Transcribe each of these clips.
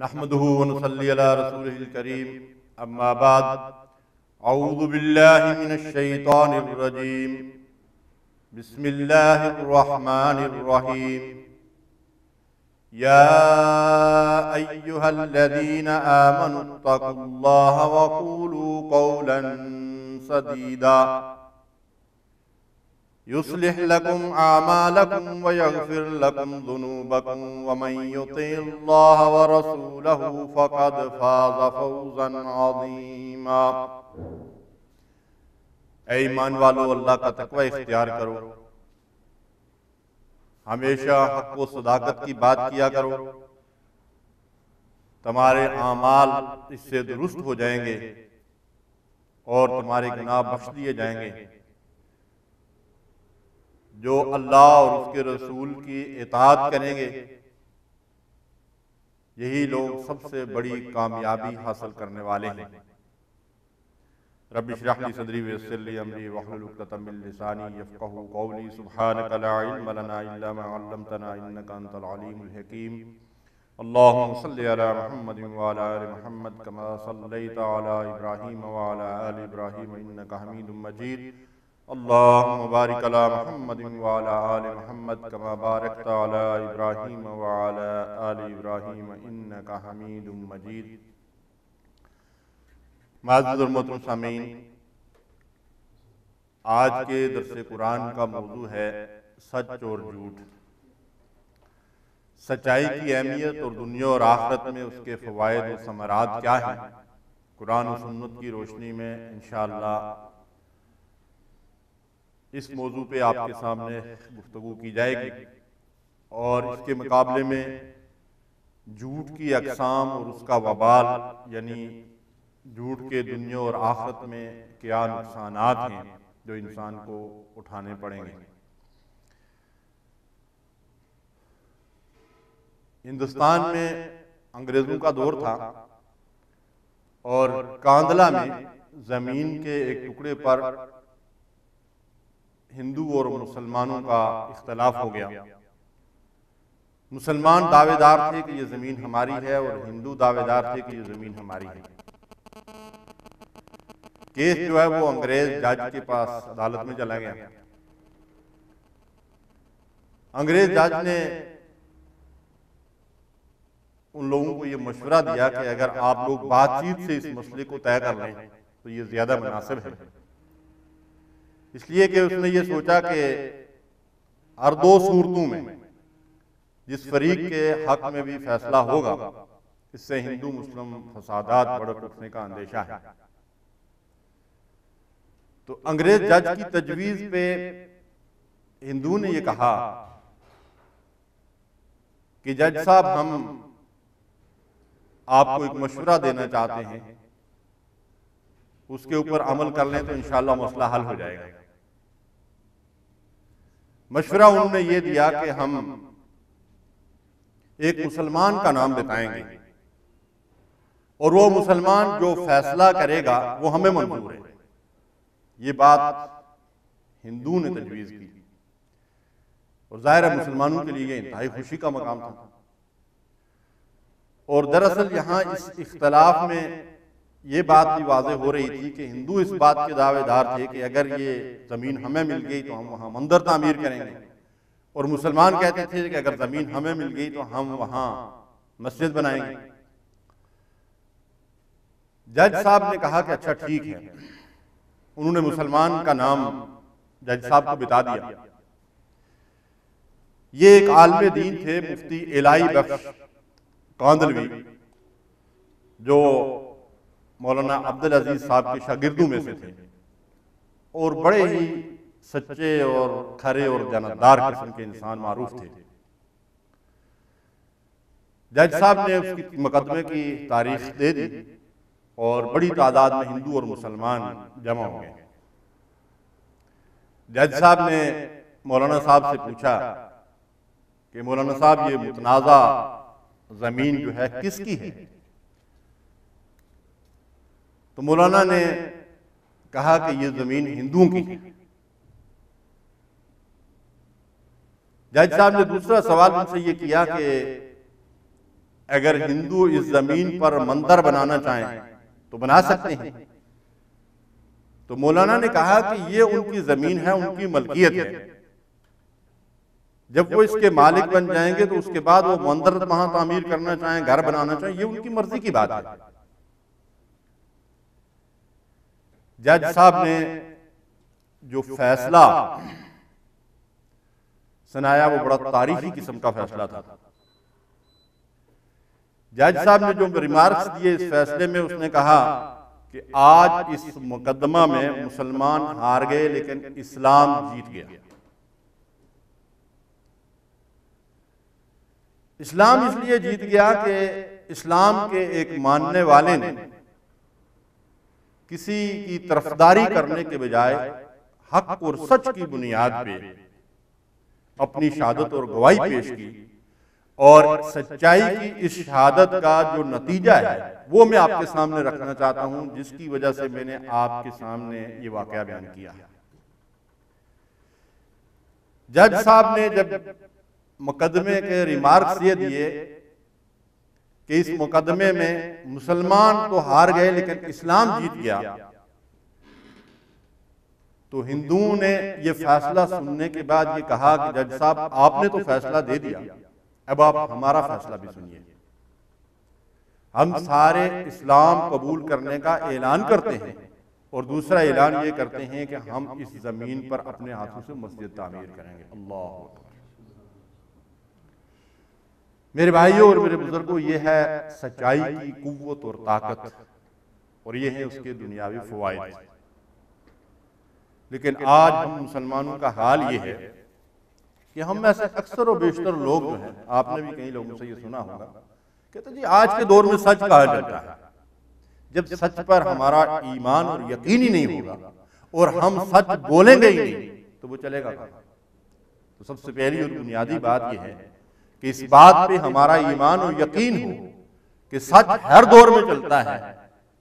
نحمده ونصلي على رسوله الكريم اما بعد اعوذ بالله من الشيطان الرجيم بسم الله الرحمن الرحيم يا ايها الذين آمنوا اتقوا الله وقولوا قولا سديدا يصلح لكم أعمالكم ويغفر لكم ذنوبكم ومن يطع الله ورسوله فقد فاز فوزا عظيما۔ اے ایمان والو، اللہ کا تقوی اختیار کرو، ہمیشہ حق و صداقت کی بات کیا کرو، تمہارے اعمال اس سے درست ہو جائیں گے اور تمہارے گناہ بخش دیے جائیں گے۔ جو اللہ اور اس کے رسول کی اطاعت کریں گے یہی لوگ سب سے بڑی کامیابی حاصل کرنے والے ہیں۔ رب اشرح لی صدری ویسر لی امری واحلل عقدۃ من لسانی یفقہوا قولی۔ سبحانک لا علم لنا الا ما علمتنا انک انت العلیم الحکیم۔ اللہم صلی علی محمد وعلی آل محمد کما صلیت علی ابراہیم وعلی آل ابراہیم انک حمید مجید۔ اللہم بارک علی محمد وعلی آل محمد کما بارکت علی ابراہیم وعلی آل ابراہیم انک حمید مجید۔ معزز اور محترم سامعین، آج کے درس قرآن کا موضوع ہے سچ اور جھوٹ، سچائی کی اہمیت اور دنیا اور آخرت میں اس کے فوائد و ثمرات کیا ہیں۔ قرآن و سنت کی روشنی میں انشاءاللہ اس موضوع پہ آپ کے سامنے گفتگو کی جائے گی، اور اس کے مقابلے میں جھوٹ کی اقسام اور اس کا وبال، یعنی جھوٹ کے دنیا اور آخرت میں کیا نقصانات ہیں جو انسان کو اٹھانے پڑیں گے۔ ہندوستان میں انگریزوں کا دور تھا اور کاندھلہ میں زمین کے ایک ٹکڑے پر ہندو اور مسلمانوں کا اختلاف ہو گیا۔ مسلمان دعوے دار تھے کہ یہ زمین ہماری ہے اور ہندو دعوے دار تھے کہ یہ زمین ہماری ہے۔ کیس جو ہے وہ انگریز جج کے پاس عدالت میں چلا گیا۔ انگریز جج نے ان لوگوں کو یہ مشورہ دیا کہ اگر آپ لوگ بات چیت سے اس مسئلے کو طے کر لیں تو یہ زیادہ مناسب ہے، اس لیے کہ اس نے یہ سوچا کہ ہر دو صورتوں میں جس فریق کے حق میں بھی فیصلہ ہوگا اس سے ہندو مسلم فسادات بڑھ اٹھنے کا اندیشہ ہے۔ تو انگریز جج کی تجویز پہ ہندو نے یہ کہا کہ جج صاحب، ہم آپ کو ایک مشورہ دینا چاہتے ہیں، اس کے اوپر عمل کر لیں تو انشاءاللہ مسئلہ حل ہو جائے گا۔ مشورہ انہوں نے یہ دیا کہ ہم ایک مسلمان کا نام بتائیں گے اور وہ مسلمان جو فیصلہ کرے گا وہ ہمیں منظور ہے۔ یہ بات ہندو نے تجویز کی اور ظاہر ہے مسلمانوں کے لیے یہ انتہائی خوشی کا مقام تھا۔ اور دراصل یہاں اس اختلاف میں یہ بات بھی واضح ہو رہی تھی کہ ہندو اس بات کے دعوے دار تھے کہ اگر یہ زمین ہمیں مل گئی تو ہم وہاں مندر تعمیر کریں گے، اور مسلمان کہتے تھے کہ اگر زمین ہمیں مل گئی تو ہم وہاں مسجد بنائیں گے۔ جج صاحب نے کہا کہ اچھا ٹھیک ہے، انہوں نے مسلمان کا نام جج صاحب کو بتا دیا۔ یہ ایک عالم دین تھے، مفتی الہی بخش کاندھلوی، جو مولانا عبدالعزیز صاحب کے شاگردوں میں سے تھے اور بڑے ہی سچے اور کھرے اور جانبدار قسم کے انسان معروف تھے۔ جج صاحب نے اس کی مقدمے کی تاریخ دے دی اور بڑی تعداد میں ہندو اور مسلمان جمع ہو گئے۔ جج صاحب نے مولانا صاحب سے پوچھا کہ مولانا صاحب، یہ متنازع زمین جو ہے کس کی ہے؟ تو مولانا نے کہا کہ یہ زمین ہندوؤں کی ہے۔ جج صاحب نے دوسرا سوال ان سے یہ کیا کہ اگر ہندو اس زمین پر مندر بنانا چاہیں تو بنا سکتے ہیں۔ تو مولانا نے کہا کہ یہ ان کی زمین ہے، ان کی ملکیت ہے، جب وہ اس کے مالک بن جائیں گے تو اس کے بعد وہ مندر وہاں تعمیر کرنا چاہیں، گھر بنانا چاہیں، یہ ان کی مرضی کی بات ہے۔ جج صاحب نے جو فیصلہ سنایا وہ بڑا تاریخی قسم کا فیصلہ تھا۔ جج صاحب نے جو ریمارکس دیے اس فیصلے میں، اس نے کہا کہ آج اس مقدمہ میں مسلمان ہار گئے لیکن اسلام جیت گیا۔ اسلام اس لیے جیت گیا کہ اسلام کے ایک ماننے والے نے کسی کی طرفداری کرنے کے بجائے حق اور سچ کی بنیاد پہ اپنی شہادت اور گواہی پیش کی، اور سچائی کی اس شہادت کا جو نتیجہ ہے وہ میں آپ کے سامنے رکھنا چاہتا ہوں، جس کی وجہ سے میں نے آپ کے سامنے یہ واقعہ بیان کیا ہے۔ جج صاحب نے جب مقدمے کے ریمارکس یہ دیے کہ اس مقدمے میں مسلمان تو ہار گئے لیکن اسلام جیت گیا، تو ہندوؤں نے یہ فیصلہ سننے کے بعد یہ کہا کہ جج صاحب آپ نے تو فیصلہ دے دیا، اب آپ ہمارا فیصلہ بھی سنیے۔ ہم سارے اسلام قبول کرنے کا اعلان کرتے ہیں، اور دوسرا اعلان یہ کرتے ہیں کہ ہم اس زمین پر اپنے ہاتھوں سے مسجد تعمیر کریں گے۔ اللہ اکبر۔ میرے بھائیوں اور میرے بزرگوں، یہ ہے سچائی کی قوت اور طاقت، اور یہ ہیں اس کے دنیاوی فوائد۔ لیکن آج ہم مسلمانوں کا حال یہ ہے کہ ہم میں سے اکثر و بیشتر لوگ جو ہیں، آپ نے بھی کئی لوگوں سے یہ سنا ہوگا، کہتے ہیں جی آج کے دور میں سچ کہا جاتا ہے۔ جب سچ پر ہمارا ایمان اور یقین ہی نہیں ہوگا اور ہم سچ بولیں گے ہی نہیں تو وہ چلے گا۔ تو سب سے پہلی اور بنیادی بات یہ ہے کہ اس بات پہ ہمارا ایمان اور یقین ہو کہ سچ ہر دور میں چلتا ہے،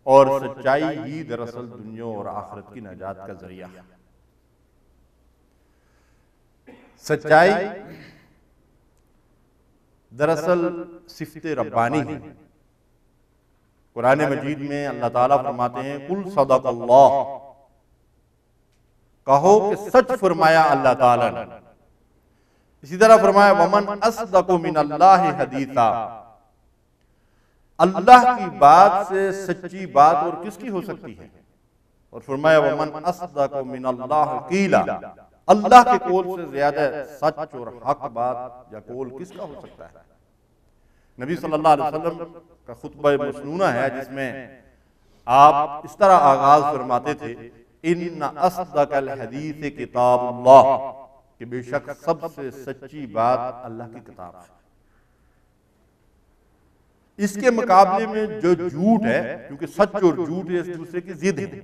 اور سچائی ہی دراصل دنیا اور آخرت کی نجات کا ذریعہ ہے۔ سچائی دراصل صفت ربانی ہے۔ قرآن مجید میں اللہ تعالیٰ فرماتے ہیں قل صدق اللہ، کہو کہ سچ فرمایا اللہ تعالیٰ نے۔ اسی طرح فرمایا ومن اصدق من اللہ حدیثا، اللہ کی بات سے سچی بات اور کس کی ہو سکتی ہے؟ اور فرمایا ومن اصدق من اللہ قیلا، اللہ کے قول سے زیادہ سچ اور حق بات یا قول کس کا ہو سکتا ہے؟ نبی صلی اللہ علیہ وسلم کا خطبہ مسنونہ ہے جس میں آپ اس طرح آغاز فرماتے تھے ان اصدق الحدیث کتاب اللہ، کہ بے شک سب سے سچی بات اللہ کی کتاب ہے۔ اس کے مقابلے میں جو جھوٹ ہے، کیونکہ سچ اور جھوٹ ایک دوسرے کی ضد ہے،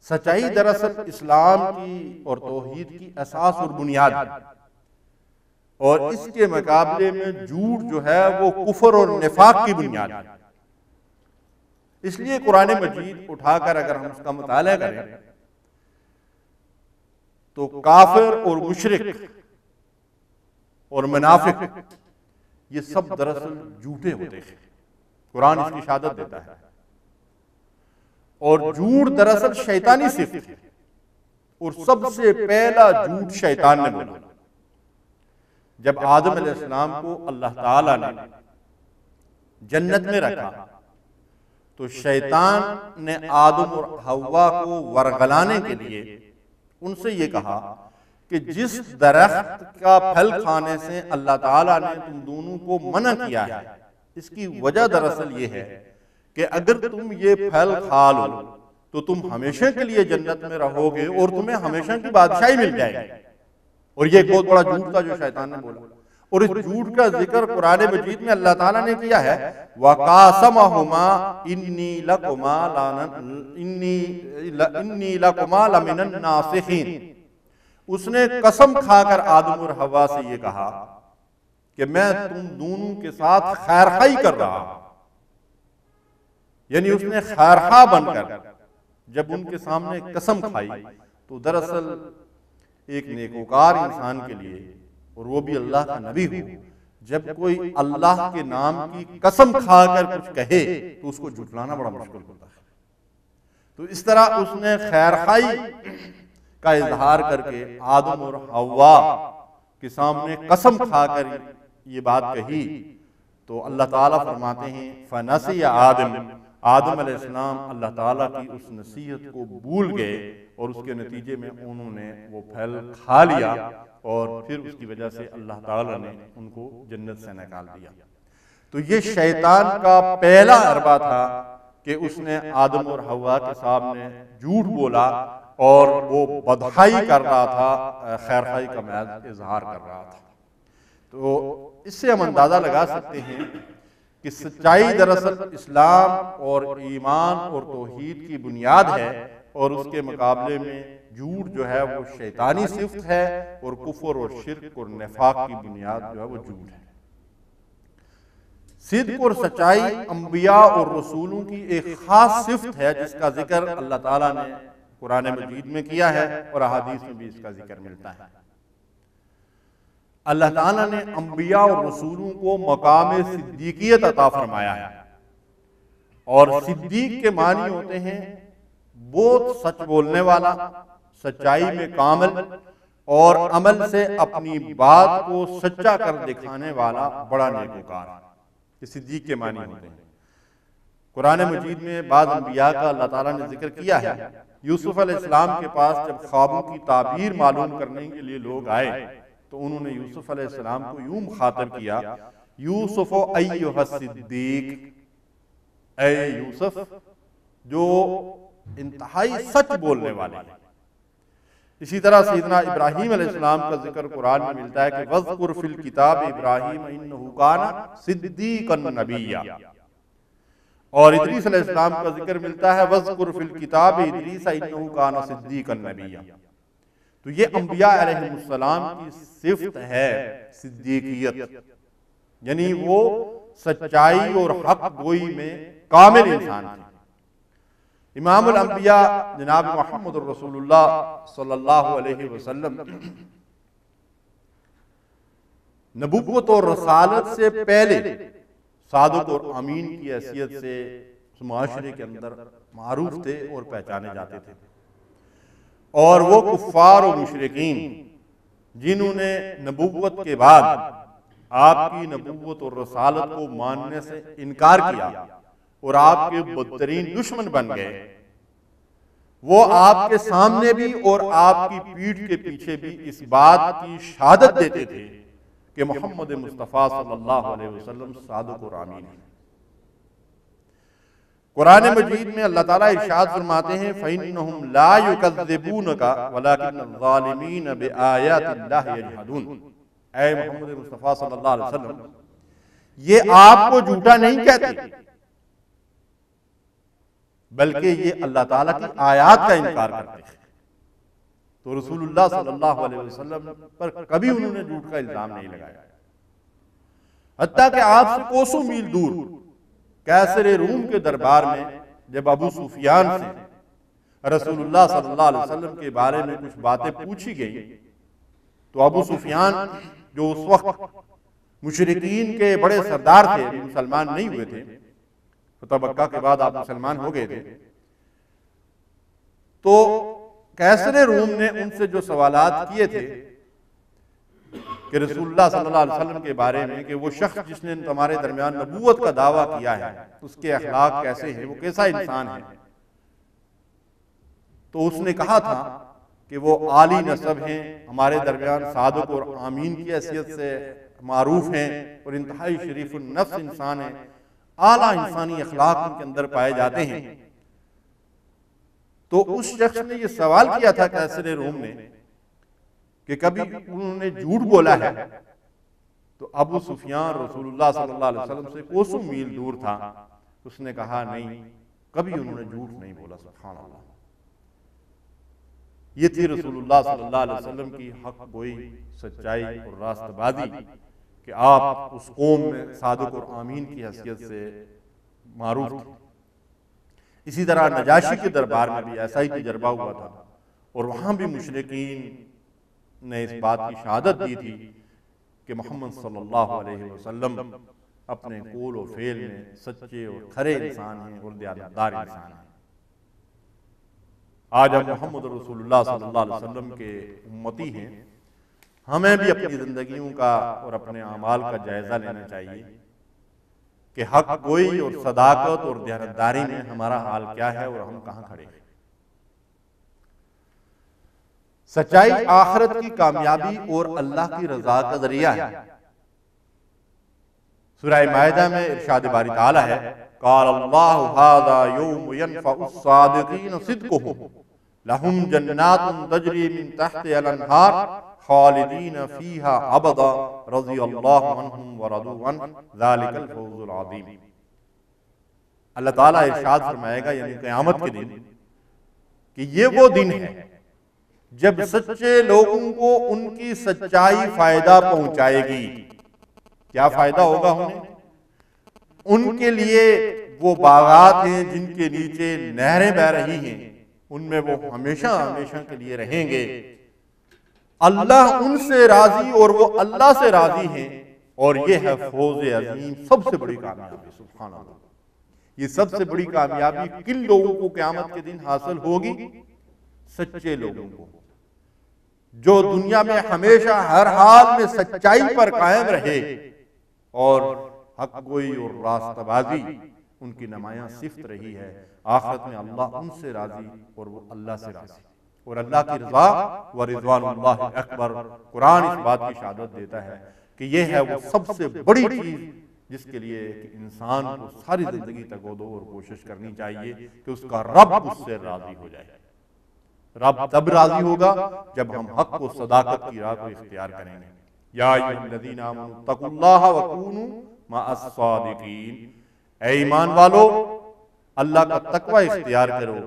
سچائی دراصل اسلام کی اور توحید کی اساس اور بنیاد ہے، اور اس کے مقابلے میں جھوٹ جو ہے وہ کفر اور نفاق کی بنیاد ہے۔ اس لیے قرآن مجید اٹھا کر اگر ہم اس کا مطالعہ کریں تو کافر اور مشرک اور منافق یہ سب دراصل جھوٹے ہوتے ہیں، قرآن اس کی شہادت دیتا ہے۔ اور جھوٹ دراصل شیطانی صفت ہے، اور سب سے پہلا جھوٹ شیطان نے بولا۔ جب آدم علیہ السلام کو اللہ تعالیٰ نے جنت میں رکھا تو شیطان نے آدم اور حوا کو ورغلانے کے لیے ان سے یہ کہا کہ جس درخت کا پھل کھانے سے اللہ تعالیٰ نے تم دونوں کو منع کیا ہے، اس کی وجہ دراصل یہ ہے کہ اگر تم یہ پھل کھا لو تو تم ہمیشہ کے لیے جنت میں رہو گے اور تمہیں ہمیشہ کی بادشاہی مل جائے گی۔ اور یہ ایک بہت بڑا جھوٹ تھا جو شیطان نے بولا، اور اس جھوٹ کا ذکر قرآن مجید میں اللہ تعالیٰ نے کیا ہے وَقَاسَمَهُمَا إِنِّي لَكُمَا لَمِنَ النَّاصِحِينَ، اس نے قسم کھا کر آدم اور حوا سے یہ کہا کہ میں تم دونوں کے ساتھ خیرخواہی کر رہا ہوں۔ یعنی اس نے خیرخواہ بن کر جب ان کے سامنے قسم کھائی تو دراصل ایک نیکوکار انسان کے لیے، اور وہ بھی اللہ کا نبی ہو، جب کوئی اللہ کے نام کی قسم کھا کر کچھ کہے تو اس کو جھٹلانا بڑا مشکل ہوتا ہے. تو اس طرح اس نے خیر خواہی کا اظہار کر کے آدم اور حوا کے سامنے قسم کھا کر یہ بات کہی. تو اللہ تعالیٰ فرماتے ہیں فَنَسِيَ آدم علیہ السلام اللہ تعالیٰ کی اس نصیحت کو بھول گئے اور اس کے نتیجے میں انہوں نے وہ پھل کھا لیا اور پھر اس کی وجہ سے اللہ تعالیٰ نے ان کو جنت سے نکال دیا. تو یہ شیطان کا پہلا حربہ تھا کہ اس نے آدم اور حوا کے سامنے جھوٹ بولا اور وہ بدحائی کر رہا تھا، خیرخواہی کا محض اظہار کر رہا تھا. تو اس سے ہم اندازہ لگا سکتے ہیں کہ سچائی دراصل اسلام اور ایمان اور توحید کی بنیاد ہے، اور اس کے مقابلے میں جھوٹ جو ہے وہ شیطانی صفت ہے، اور کفر اور شرک اور نفاق کی بنیاد جو ہے وہ جھوٹ ہے. صدق اور سچائی انبیاء اور رسولوں کی ایک خاص صفت ہے جس کا ذکر اللہ تعالیٰ نے قرآن مجید میں کیا ہے اور احادیث میں بھی اس کا ذکر ملتا ہے. اللہ تعالیٰ نے انبیاء اور رسولوں کو مقام صدیقیت عطا فرمایا ہے، اور صدیق کے معنی ہوتے ہیں بہت سچ بولنے والا، سچائی میں کامل اور عمل سے اپنی بات کو سچا کر دکھانے والا بڑا نیکوکار. یہ صدیق کے معنی ہوتے ہیں. قرآن مجید میں بعض انبیاء کا اللہ تعالیٰ نے ذکر کیا ہے. یوسف علیہ السلام کے پاس جب خوابوں کی تعبیر معلوم کرنے کے لیے لوگ آئے تو انہوں نے یوسف علیہ السلام کو یوں مخاطب کیا، یوسف ایھا الصدیق، اے یوسف جو انتہائی سچ بولنے والے ہیں. اسی طرح سیدنا ابراہیم علیہ السلام کا ذکر قرآن میں ملتا ہے کہ وَاذْكُرْ فِي الْكِتَابِ إِبْرَاهِيمَ إِنَّهُ كَانَ صِدِّيقًا نَبِيًّا. اور ادریس علیہ السلام کا ذکر ملتا ہے وَاذْكُرْ فِي الْكِتَابِ إِدْرِيسَ إِنَّهُ كَانَ صِدِّيقًا نَبِيًّا. تو یہ انبیاء علیہ السلام کی صفت ہے صدیقیت، یعنی وہ سچائی اور حق گوئی میں کامل انسان تھے. امام الانبیاء جناب محمد رسول اللہ صلی اللہ علیہ وسلم نبوت اور رسالت سے پہلے صادق اور امین کی حیثیت سے معاشرے کے اندر معروف تھے اور پہچانے جاتے تھے. اور وہ کفار و مشرکین جنہوں نے نبوت کے بعد آپ کی نبوت اور رسالت کو ماننے سے انکار کیا اور آپ کے بدترین دشمن بن گئے، وہ آپ کے سامنے بھی اور آپ کی پیٹھ کے پیچھے بھی اس بات کی شہادت دیتے تھے کہ محمد مصطفیٰ صلی اللہ علیہ وسلم صادق اور امین ہیں. قرآن مجید میں اللہ تعالیٰ ارشاد فرماتے ہیں فَإِنَّهُمْ لَا يُكَذِّبُونَكَ وَلَكِنَّ الظَّالِمِينَ بِآيَاتِ اللَّهِ يَجْحَدُونَ. اے محمد مصطفیٰ صلی اللہ علیہ وسلم، یہ آپ کو جھوٹا نہیں کہتے بلکہ یہ اللہ تعالیٰ کی آیات کا انکار کرتے ہیں. تو رسول اللہ صلی اللہ علیہ وسلم پر کبھی انہوں نے جھوٹ کا الزام نہیں لگایا، حتیٰ کہ آپ سے کوسوں میل دور قیصر روم کے دربار میں جب ابو سفیان سے رسول اللہ صلی اللہ علیہ وسلم کے بارے میں کچھ باتیں پوچھی گئی تو ابو سفیان جو اس وقت مشرکین کے بڑے سردار تھے، مسلمان نہیں ہوئے تھے، فتح مکہ کے بعد آپ مسلمان ہو گئے تھے، تو قیصر روم نے ان سے جو سوالات کیے تھے کہ رسول اللہ صلی اللہ علیہ وسلم کے بارے میں کہ وہ شخص جس نے تمہارے درمیان نبوت کا دعویٰ کیا ہے اس کے اخلاق کیسے ہیں، وہ کیسا انسان ہے، تو اس نے کہا تھا کہ وہ عالی نسب ہیں، ہمارے درمیان صادق اور امین کی حیثیت سے معروف ہیں اور انتہائی شریف النفس انسان ہیں، اعلیٰ انسانی اخلاق ان کے اندر پائے جاتے ہیں. تو اس شخص نے یہ سوال کیا تھا قیصر روم نے کہ کبھی انہوں نے جھوٹ بولا ہے، تو ابو سفیان رسول اللہ صلی اللہ علیہ وسلم سے کوسوں میل دور تھا، اس نے کہا نہیں، کبھی انہوں نے جھوٹ نہیں بولا. سبحان اللہ. یہ تھی رسول اللہ صلی اللہ علیہ وسلم کی حق گوئی، سچائی اور راست بازی کہ آپ اس قوم میں صادق اور امین کی حیثیت سے معروف تھے. اسی طرح نجاشی کے دربار میں بھی ایسا ہی تجربہ ہوا تھا اور وہاں بھی مشرکین نے اس بات کی شہادت دی تھی کہ محمد صلی اللہ علیہ وسلم اپنے قول و فعل میں سچے اور کھرے انسان ہیں اور دیانتدار انسان ہیں۔ آج ہم محمد رسول اللہ صلی اللہ علیہ وسلم کے امتی ہیں، ہمیں بھی اپنی زندگیوں کا اور اپنے اعمال کا جائزہ لینا چاہیے کہ حق گوئی اور صداقت اور دیانتداری میں ہمارا حال کیا ہے اور ہم کہاں کھڑے ہیں۔ سچائی آخرت کی کامیابی اور اللہ کی رضا کا ذریعہ ہے۔ سورہ مائدہ میں ارشاد باری تعالیٰ ہے، قال اللہ ھذا یوم ینفع الصادقین صدقہم لہم جنات تجری من تحتہا الانہار خالدین فیہا ابدا رضی اللہ عنہم ورضوا عنہ ذالک الفوز العظیم۔ اللہ تعالیٰ ارشاد فرمائے گا یعنی قیامت کے دن کہ یہ وہ دن ہے جب سچے لوگوں کو ان کی سچائی فائدہ پہنچائے گی۔ کیا فائدہ ہوگا انہیں؟ ان کے لیے وہ باغات ہیں جن کے نیچے نہریں بہہ رہی ہیں، ان میں وہ ہمیشہ ہمیشہ کے لیے رہیں گے۔ اللہ ان سے راضی اور وہ اللہ سے راضی ہیں، اور یہ ہے فوز عظیم، سب سے بڑی کامیابی۔ سبحان اللہ، یہ سب سے بڑی کامیابی کن لوگوں کو قیامت کے دن حاصل ہوگی؟ سچے لوگوں کو، جو دنیا میں ہمیشہ ہر حال میں سچائی پر قائم رہے اور حق گوئی اور راستہ بازی ان کی نمایاں صفت رہی ہے۔ آخرت میں اللہ ان سے راضی اور وہ اللہ سے راضی، اور اللہ کی رضا و رضوان اللہ اکبر۔ قرآن اس بات کی شہادت دیتا ہے کہ یہ ہے وہ سب سے بڑی چیز جس کے لیے کہ انسان کو ساری زندگی تگودو اور کوشش کرنی چاہیے کہ اس کا رب اس سے راضی ہو جائے۔ رب تب راضی ہوگا جب ہم حق و صداقت کی راہ کو اختیار کریں گے۔ یا ایھا الذین آمنوا اتقوا اللہ وکونوا مع الصادقین، اے ایمان والو اللہ کا تقوی اختیار کرو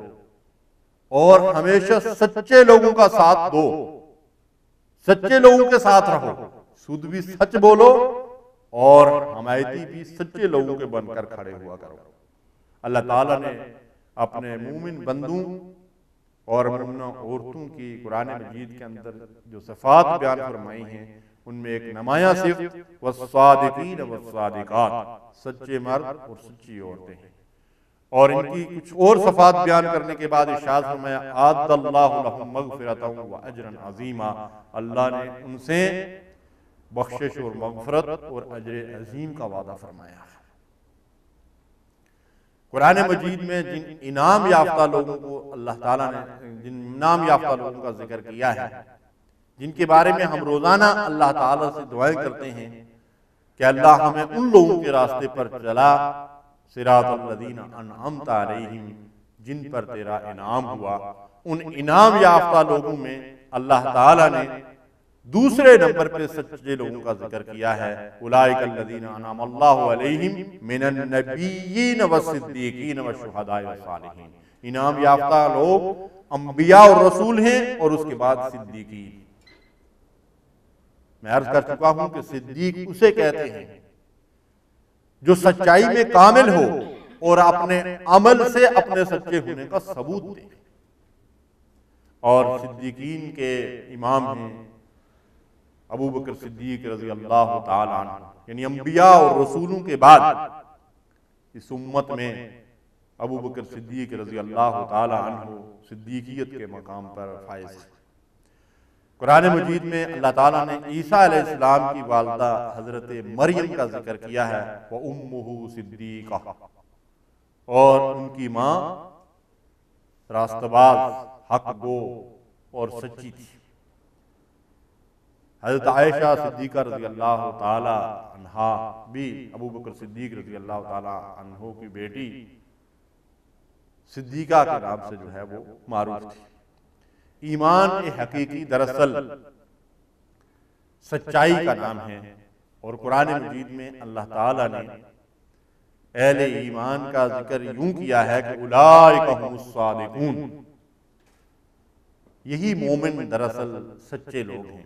اور ہمیشہ سچے لوگوں کا ساتھ دو، سچے لوگوں کے ساتھ رہو، سود بھی سچ بولو اور حمایتی بھی سچے لوگوں کے بن کر کھڑے ہوا کرو۔ اللہ تعالیٰ نے اپنے مومن بندوں اور مومنہ عورتوں کی قرآن مجید کے اندر جو صفات بیان فرمائی ہیں، ان میں ایک نمایاں صفت والصادقین والصادقات، سچے مرد اور سچی عورتیں ہیں۔ اور ان کی کچھ اور صفات بیان کرنے کے بعد ارشاد فرمایا اعد اللہ لہم مغفرۃ و اجرا عظیما، اللہ نے ان سے بخشش اور مغفرت اور اجر عظیم کا وعدہ فرمایا۔ قرآن مجید میں جن انعام یافتہ لوگوں کو اللہ تعالیٰ نے جن انعام یافتہ لوگوں کا ذکر کیا ہے، جن کے بارے میں ہم روزانہ اللہ تعالیٰ سے دعائیں کرتے ہیں کہ اللہ ہمیں ان لوگوں کے راستے پر چلا، صراط الذین انعمت علیہم، جن پر تیرا انعام ہوا۔ ان انعام یافتہ لوگوں میں اللہ تعالیٰ نے دوسرے نمبر پہ سچے لوگوں کا ذکر کیا ہے، اولئک الذین انعم اللہ علیہم من النبیین والصدیقین والشہداء والصالحین۔ انعام یافتہ لوگ انبیاء اور رسول ہیں اور اس کے بعد صدیقین۔ میں عرض کر چکا ہوں کہ صدیق اسے کہتے ہیں جو سچائی میں کامل ہو اور اپنے عمل سے اپنے سچے ہونے کا ثبوت دے۔ اور صدیقین کے امام ہیں ابو بکر صدیق رضی اللہ تعالی عنہ، یعنی انبیاء اور رسولوں کے بعد اس امت میں ابو بکر صدیق رضی اللہ تعالی عنہ صدیقیت کے مقام پر فائز ہیں۔ قرآن مجید میں اللہ تعالیٰ نے عیسیٰ علیہ السلام کی والدہ حضرت مریم کا ذکر کیا ہے، وَأُمُّهُ صِدِّیقَةٌ، اور ان کی ماں راستہ باز، حق گو اور سچی تھی۔ حضرت عائشہ صدیقہ رضی اللہ تعالی عنہا بھی ابو بکر صدیق رضی اللہ تعالی عنہ کی بیٹی صدیقہ کے نام سے جو ہے وہ معروف تھی۔ ایمان حقیقی دراصل سچائی کا نام ہے، اور قرآن مجید میں اللہ تعالیٰ نے اہل ایمان کا ذکر یوں کیا ہے کہ اولئک هم الصادقون، یہی مومن دراصل سچے لوگ ہیں،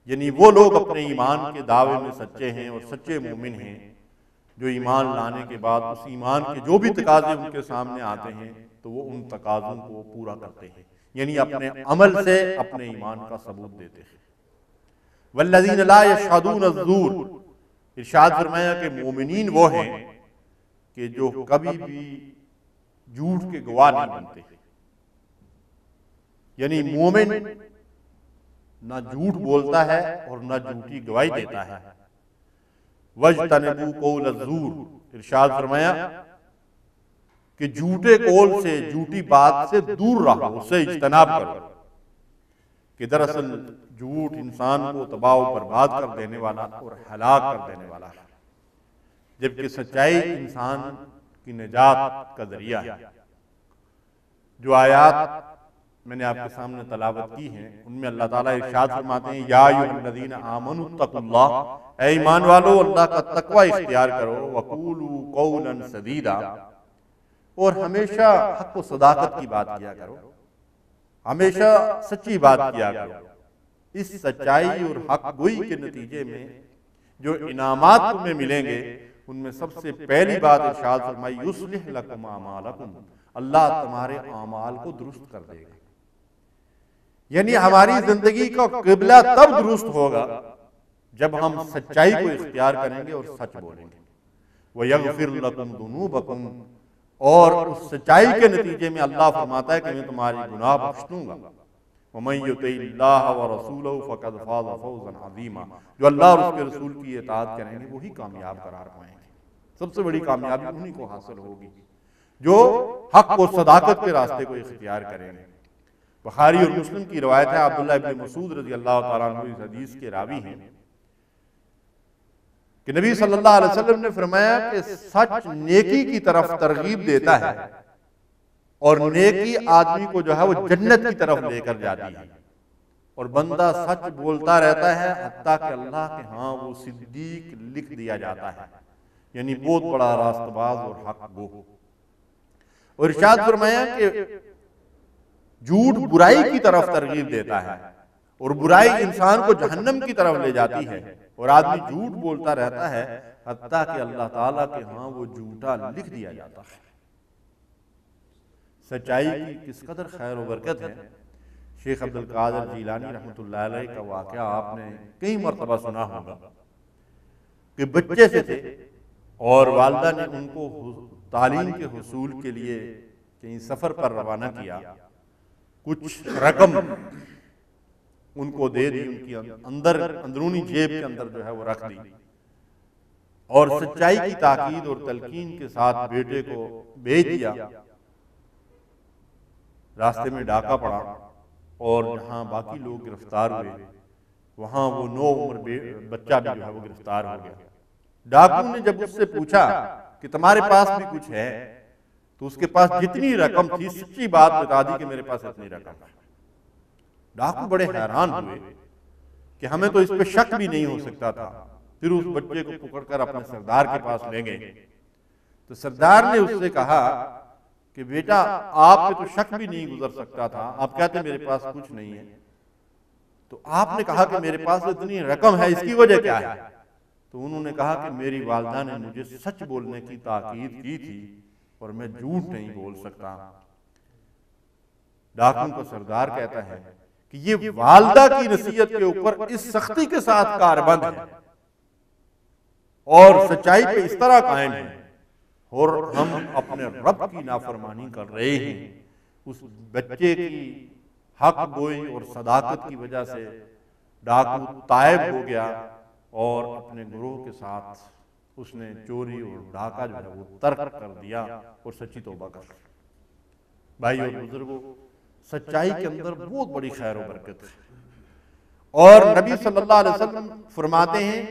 یعنی وہ لوگ اپنے ایمان کے دعوے میں سچے ہیں اور سچے مومن ہیں جو ایمان لانے کے بعد اس ایمان کے جو بھی تقاضے ان کے سامنے آتے ہیں تو وہ ان تقاضوں کو پورا کرتے ہیں، یعنی اپنے عمل سے اپنے ایمان کا ثبوت دیتے ہیں۔ والذین لا یشہدون الزور، ارشاد فرمایا کہ مومنین وہ ہیں کہ جو کبھی بھی جھوٹ کے گواہ نہیں بنتے، یعنی مومن نہ جھوٹ بولتا ہے اور نہ جھوٹی گواہی دیتا ہے۔ وَاجْتَنِبُوا قَوْلَ الزُّورِ، ارشاد فرمایا کہ جھوٹے قول سے، جھوٹی بات سے دور رہو، اسے اجتناب کرو، کہ دراصل جھوٹ انسان کو تباہ و برباد کر دینے والا اور ہلاک کر دینے والا ہے، جبکہ سچائی انسان کی نجات کا ذریعہ ہے۔ جو آیات میں نے آپ کے سامنے تلاوت کی ہیں ان میں اللہ تعالیٰ ارشاد فرماتے ہیں یا ایھا الذین آمنوا اتقوا اللہ، اے ایمان والو اللہ کا تقوی اختیار کرو، وقولوا قولا سدیدا، اور ہمیشہ حق و صداقت کی بات کیا کرو، ہمیشہ سچی بات کیا کرو۔ اس سچائی اور حق گوئی کے نتیجے میں جو انعامات تمہیں ملیں گے ان میں سب سے پہلی بات ارشاد فرمائی یصلح لکم اعمالکم، اللہ تمہارے اعمال کو درست کر دے گا۔ یعنی ہماری زندگی کا قبلہ تب درست ہوگا جب ہم سچائی کو اختیار کریں گے اور سچ بولیں گے۔ وَيَغْفِرْ لَكُمْ ذُنُوبَكُمْ، اور اس سچائی کے نتیجے میں اللہ فرماتا ہے کہ میں تمہاری گناہ بخش دوں گا۔ وَمَن يُطِعِ اللَّهَ وَرَسُولَهُ فَقَدْ فَازَ فَوْزًا عَظِيمًا، جو اللہ اور اس کے رسول کی اطاعت کریں گے وہی کامیاب قرار پائیں گے۔ سب سے بڑی کامیابی انہی کو حاصل ہوگی جو حق و صداقت کے راستے کو اختیار کریں گے۔ بخاری اور مسلم کی روایت ہے، عبداللہ ابن مسعود رضی اللہ تعالیٰ عنہ اس حدیث کے راوی ہیں کہ نبی صلی اللہ علیہ وسلم نے فرمایا کہ سچ نیکی کی طرف ترغیب دیتا ہے اور نیکی آدمی کو جو ہے وہ جنت کی طرف لے کر جاتی ہے، اور بندہ سچ بولتا رہتا ہے حتیٰ کہ اللہ کے ہاں وہ صدیق لکھ دیا جاتا ہے، یعنی بہت بڑا راست باز اور حق گو۔ اور ارشاد فرمایا کہ جھوٹ برائی کی طرف ترغیب دیتا ہے اور برائی انسان کو جہنم کی طرف لے جاتی ہے، اور آدمی جھوٹ بولتا رہتا ہے حتیٰ کہ اللہ تعالیٰ کے ہاں وہ جھوٹا لکھ دیا جاتا ہے۔ سچائی کی کس قدر خیر و برکت ہے۔ شیخ عبد القادر جیلانی رحمۃ اللہ علیہ کا واقعہ آپ نے کئی مرتبہ سنا ہوگا کہ بچے سے تھے اور والدہ نے ان کو تعلیم کے حصول کے لیے کہیں سفر پر روانہ کیا، کچھ رقم ان کو دے دی، ان کی اندرونی جیب کے اندر جو ہے وہ رکھ دی، اور سچائی کی تاکید اور تلقین کے ساتھ بیٹے کو بھیج دیا۔ راستے میں ڈاکہ پڑا اور جہاں باقی لوگ گرفتار ہوئے وہاں وہ نوعمر بچہ بھی جو ہے وہ گرفتار ہو گیا۔ ڈاکو نے جب اس سے پوچھا کہ تمہارے پاس بھی کچھ ہے تو اس کے پاس جتنی رقم تھی سچی بات بتا دی کہ میرے پاس اتنی رقم ہے۔ ڈاکو بڑے حیران ہوئے کہ ہمیں تو اس پہ شک بھی نہیں ہو سکتا تھا۔ پھر اس بچے کو پکڑ کر اپنے سردار کے پاس لے گئے تو سردار نے اس سے کہا کہ بیٹا آپ پہ تو شک بھی نہیں گزر سکتا تھا، آپ کہتے میرے پاس کچھ نہیں ہے، تو آپ نے کہا کہ میرے پاس اتنی رقم ہے، اس کی وجہ کیا ہے؟ تو انہوں نے کہا کہ میری والدہ نے مجھے سچ بولنے کی تاکید کی تھی اور میں جھوٹ نہیں بول سکتا۔ ڈاکو کا سردار کہتا ہے کہ یہ والدہ کی نصیحت کے اوپر اس سختی کے ساتھ کاربند ہے اور سچائی پہ اس طرح قائم ہے، اور ہم اپنے رب کی نافرمانی کر رہے ہیں۔ اس بچے کی حق گوئی اور صداقت کی وجہ سے ڈاکو تائب ہو گیا اور اپنے گروہ کے ساتھ اس نے چوری اور ڈاکہ جو ہے وہ ترک کر دیا اور سچی توبہ کر لی۔ بھائی اور بزرگوں، سچائی کے اندر بہت بڑی خیر و برکت ہے، اور نبی صلی اللہ علیہ وسلم فرماتے ہیں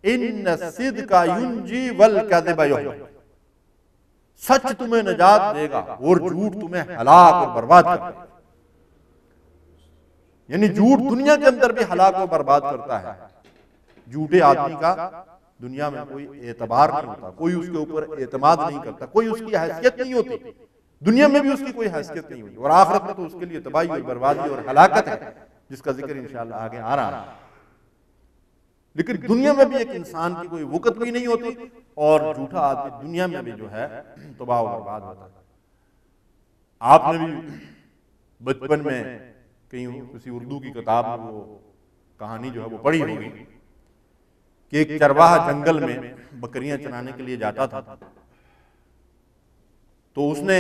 ان الصدق ینجی والکذب یہلک، سچ تمہیں نجات دے گا اور جھوٹ تمہیں ہلاک اور برباد کرے گا۔ یعنی جھوٹ دنیا کے اندر بھی ہلاک و برباد کرتا ہے۔ جھوٹے آدمی کا دنیا میں کوئی اعتبار نہیں ہوتا، کوئی اس کے اوپر اعتماد نہیں کرتا، کوئی اس کی حیثیت نہیں ہوتی، دنیا میں بھی اس کی کوئی حیثیت نہیں ہوتی، اور آخرت میں تو اس کے لیے تباہی اور بربادی اور ہلاکت ہے، جس کا ذکر انشاءاللہ آگے آ رہا ہے۔ لیکن دنیا میں بھی ایک انسان کی کوئی وقت بھی نہیں ہوتی، اور جھوٹا آدمی دنیا میں بھی جو ہے تباہ و برباد ہوتا ہے۔ آپ نے بھی بچپن میں کہیں کسی اردو کی کتاب میں وہ کہانی جو ہے وہ پڑھی ہوگی کہ ایک چرواہا جنگل میں بکریاں چرانے کے لیے جاتا تھا، تو اس نے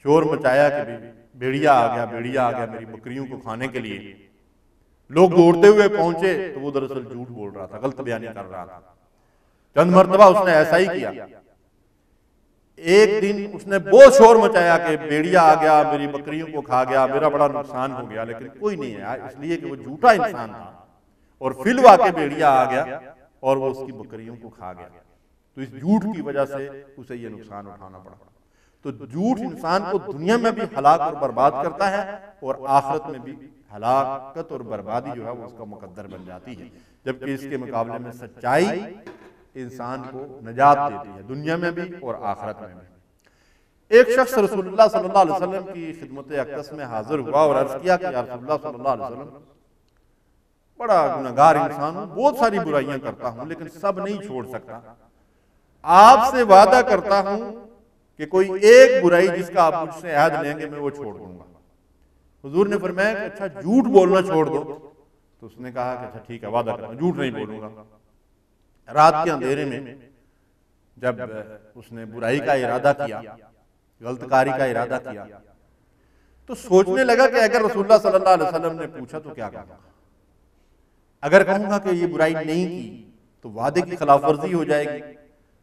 شور مچایا کہ بھیڑیا آ گیا میری بکریوں کو کھانے کے لیے۔ لوگ دوڑتے ہوئے پہنچے تو وہ دراصل جھوٹ بول رہا تھا، غلط بیانی کر رہا تھا۔ چند مرتبہ اس نے ایسا ہی کیا۔ ایک دن اس نے بہت شور مچایا کہ بھیڑیا آ گیا میری بکریوں کو کھا گیا، میرا بڑا نقصان ہو گیا، لیکن کوئی نہیں آیا، اس لیے کہ وہ جھوٹا انسان تھا، اور فی الواقع بھیڑیا آ گیا اور وہ اس کی بکریوں کو کھا گیا۔ تو اس جھوٹ کی وجہ سے اسے یہ نقصان اٹھانا پڑا۔ تو جھوٹ انسان کو دنیا میں بھی ہلاک اور برباد کرتا ہے، اور آخرت میں بھی ہلاکت اور بربادی جو ہے وہ اس کا مقدر بن جاتی ہے، جبکہ اس کے مقابلے میں سچائی انسان کو نجات دیتی ہے، دنیا میں بھی اور آخرت میں بھی۔ ایک شخص رسول اللہ صلی اللہ علیہ وسلم کی خدمت اقدس میں حاضر ہوا اور عرض کیا کہ یا رسول اللہ صلی اللہ علیہ وسلم، بڑا گناہگار انسان ہوں، بہت ساری برائیاں کرتا ہوں، لیکن سب نہیں چھوڑ سکتا۔ آپ سے وعدہ کرتا ہوں کہ کوئی ایک برائی جس کا آپ مجھ سے عہد لیں گے میں وہ چھوڑ دوں گا۔ حضور نے فرمایا کہ اچھا جھوٹ بولنا چھوڑ دو۔ تو اس نے کہا کہ اچھا ٹھیک ہے، وعدہ کرتا ہوں جھوٹ نہیں بولوں گا۔ رات کے اندھیرے میں جب اس نے برائی کا ارادہ کیا، غلط کاری کا ارادہ کیا، تو سوچنے لگا کہ اگر رسول اللہ صلی اللہ علیہ وسلم نے پوچھا تو کیا کہوں گا؟ اگر کہوں گا کہ یہ برائی نہیں کی تو وعدے کی خلاف ورزی ہو جائے گی،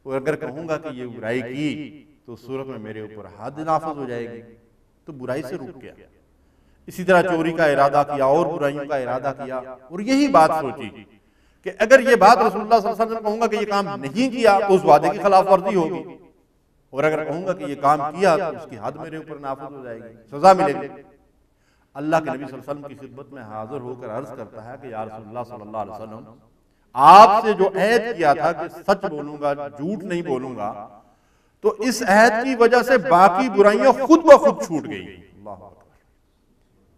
اور اگر کہوں گا کہ یہ برائی کی تو اس صورت میں میرے اوپر حد نافذ ہو جائے گی۔ تو برائی سے رک گیا۔ اسی طرح چوری کا ارادہ کیا اور برائیوں کا ارادہ کیا، اور یہی بات سوچی کہ اگر یہ بات رسول اللہ صلی اللہ علیہ وسلم کہوں گا کہ یہ کام نہیں کیا تو اس وعدے کی خلاف ورزی ہوگی، اور اگر کہوں گا کہ یہ کام کیا تو اس کی حد میرے اوپر نافذ ہو جائے گی، سزا ملے گی۔ اللہ کے نبی صلی اللہ علیہ وسلم کی خدمت میں حاضر ہو کر عرض کرتا ہے کہ یا رسول اللہ صلی اللہ علیہ وسلم، آپ سے جو عہد کیا تھا کہ سچ بولوں گا، جھوٹ نہیں بولوں گا، تو اس عہد کی وجہ سے باقی برائیاں خود بخود چھوٹ گئی۔ اللہ اکبر۔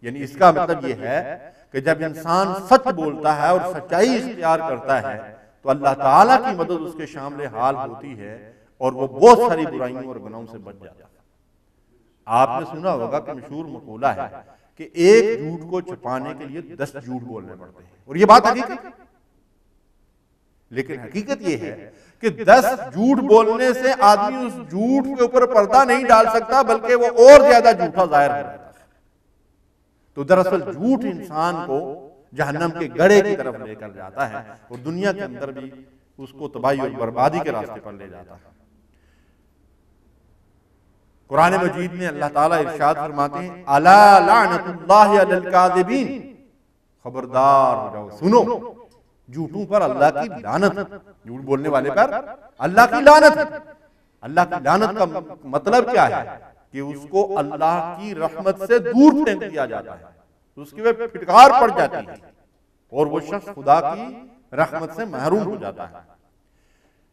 یعنی اس کا مطلب یہ ہے کہ جب انسان سچ بولتا ہے اور سچائی اختیار کرتا ہے تو اللہ تعالیٰ کی مدد اس کے شامل حال ہوتی ہے، اور وہ بہت ساری برائیوں اور گناہوں سے بچ جاتا ہے۔ آپ نے سنا ہوگا کہ مشہور مقولہ ہے کہ ایک جھوٹ کو چھپانے کے لیے 10 جھوٹ بولنے پڑتے ہیں، اور یہ بات حقیقت ہے۔ لیکن حقیقت یہ ہے کہ 10 جھوٹ بولنے سے آدمی اس جھوٹ کے اوپر پردہ نہیں ڈال سکتا، بلکہ وہ اور زیادہ جھوٹا ظاہر ہو جاتا ہے۔ تو دراصل جھوٹ انسان کو جہنم کے گڑھے کی طرف لے کر جاتا ہے، اور دنیا کے اندر بھی اس کو تباہی اور بربادی کے راستے پر لے جاتا ہے۔ قرآن مجید میں اللہ تعالیٰ ارشاد فرماتے ہیں الا لعنت اللہ علی الکاذبین، خبردار ہو جاؤ، سنو، جھوٹوں پر اللہ کی لعنت، جھوٹ بولنے والے پر اللہ کی لعنت۔ اللہ کی لعنت کا مطلب کیا ہے؟ کہ اس کو اللہ کی رحمت سے دور پھینک دیا جاتا ہے، اس کی وہ پھٹکار پڑ جاتی ہے، اور وہ شخص خدا کی رحمت سے محروم ہو جاتا ہے۔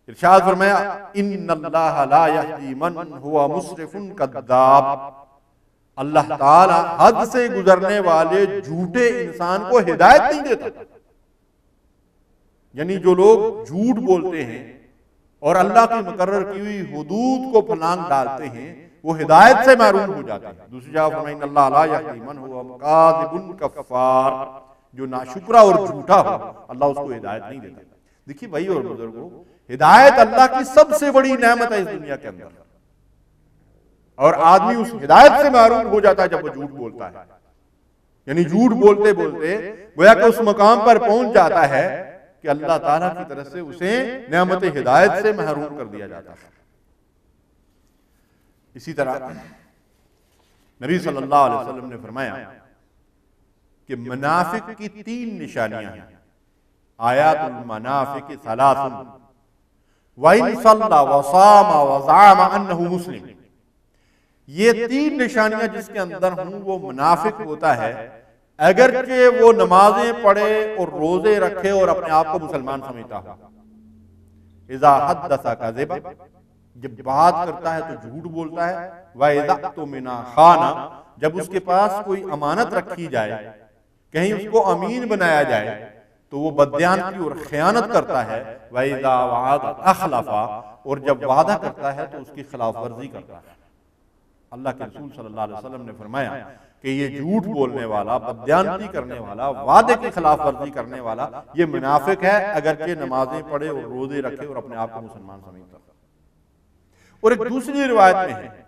ارشاد فرمایا ان اللہ لا یہدی من ہوا مسرف کذاب، اللہ تعالی حد سے گزرنے والے جھوٹے انسان کو ہدایت نہیں دیتا۔ یعنی جو لوگ جھوٹ بولتے ہیں اور اللہ کی مقرر کی ہوئی حدود کو پھلانگ ڈالتے ہیں، وہ ہدایت سے محروم ہو جاتے ہیں۔ دوسری جگہ فرمایا ان اللہ لا یہدی من ہوا کاذب کفار، جو ناشکرا اور جھوٹا ہو اللہ اس کو ہدایت نہیں دیتا۔ دیکھیے بھائی اور بزرگوں، ہدایت اللہ کی سب سے بڑی نعمت ہے اس دنیا کے اندر، اور آدمی اس ہدایت سے محروم ہو جاتا ہے جب وہ جھوٹ بولتا ہے۔ یعنی جھوٹ بولتے بولتے گویا کہ اس مقام پر پہنچ جاتا ہے کہ اللہ تعالیٰ کی طرف سے اسے نعمت ہدایت سے محروم کر دیا جاتا ہے۔ اسی طرح نبی صلی اللہ علیہ وسلم نے فرمایا کہ منافق کی 3 نشانیاں ہیں، آیات المنافق ثلاث وَإِنْ صَلَّى وَصَامَ وَزَعَمَ أَنَّهُ مُسْلِمٌ، یہ 3 نشانیاں جس کے اندر ہوں وہ منافق ہوتا ہے، اگرچہ وہ نمازیں پڑھے اور روزے رکھے اور اپنے آپ کو مسلمان سمجھتا ہو۔ اذا حدث کذب، جب بات کرتا ہے تو جھوٹ بولتا ہے، وَإِذَا اؤْتُمِنَ خَانَ، جب اس کے پاس کوئی امانت رکھی جائے، کہیں اس کو امین بنایا جائے تو وہ بددیانتی اور خیانت کرتا ہے، وَإِذَا وَعَدَ أَخْلَفَ، اور جب وعدہ کرتا ہے تو اس کی خلاف ورزی کرتا ہے۔ اللہ کے رسول صلی اللہ علیہ وسلم نے فرمایا کہ یہ جھوٹ بولنے والا، بددیانتی کرنے والا، وعدے کی خلاف ورزی کرنے والا یہ منافق ہے، اگرچہ نمازیں پڑھے اور روزے رکھے اور اپنے آپ کو مسلمان سمجھتا ہے۔ اور ایک دوسری روایت میں ہے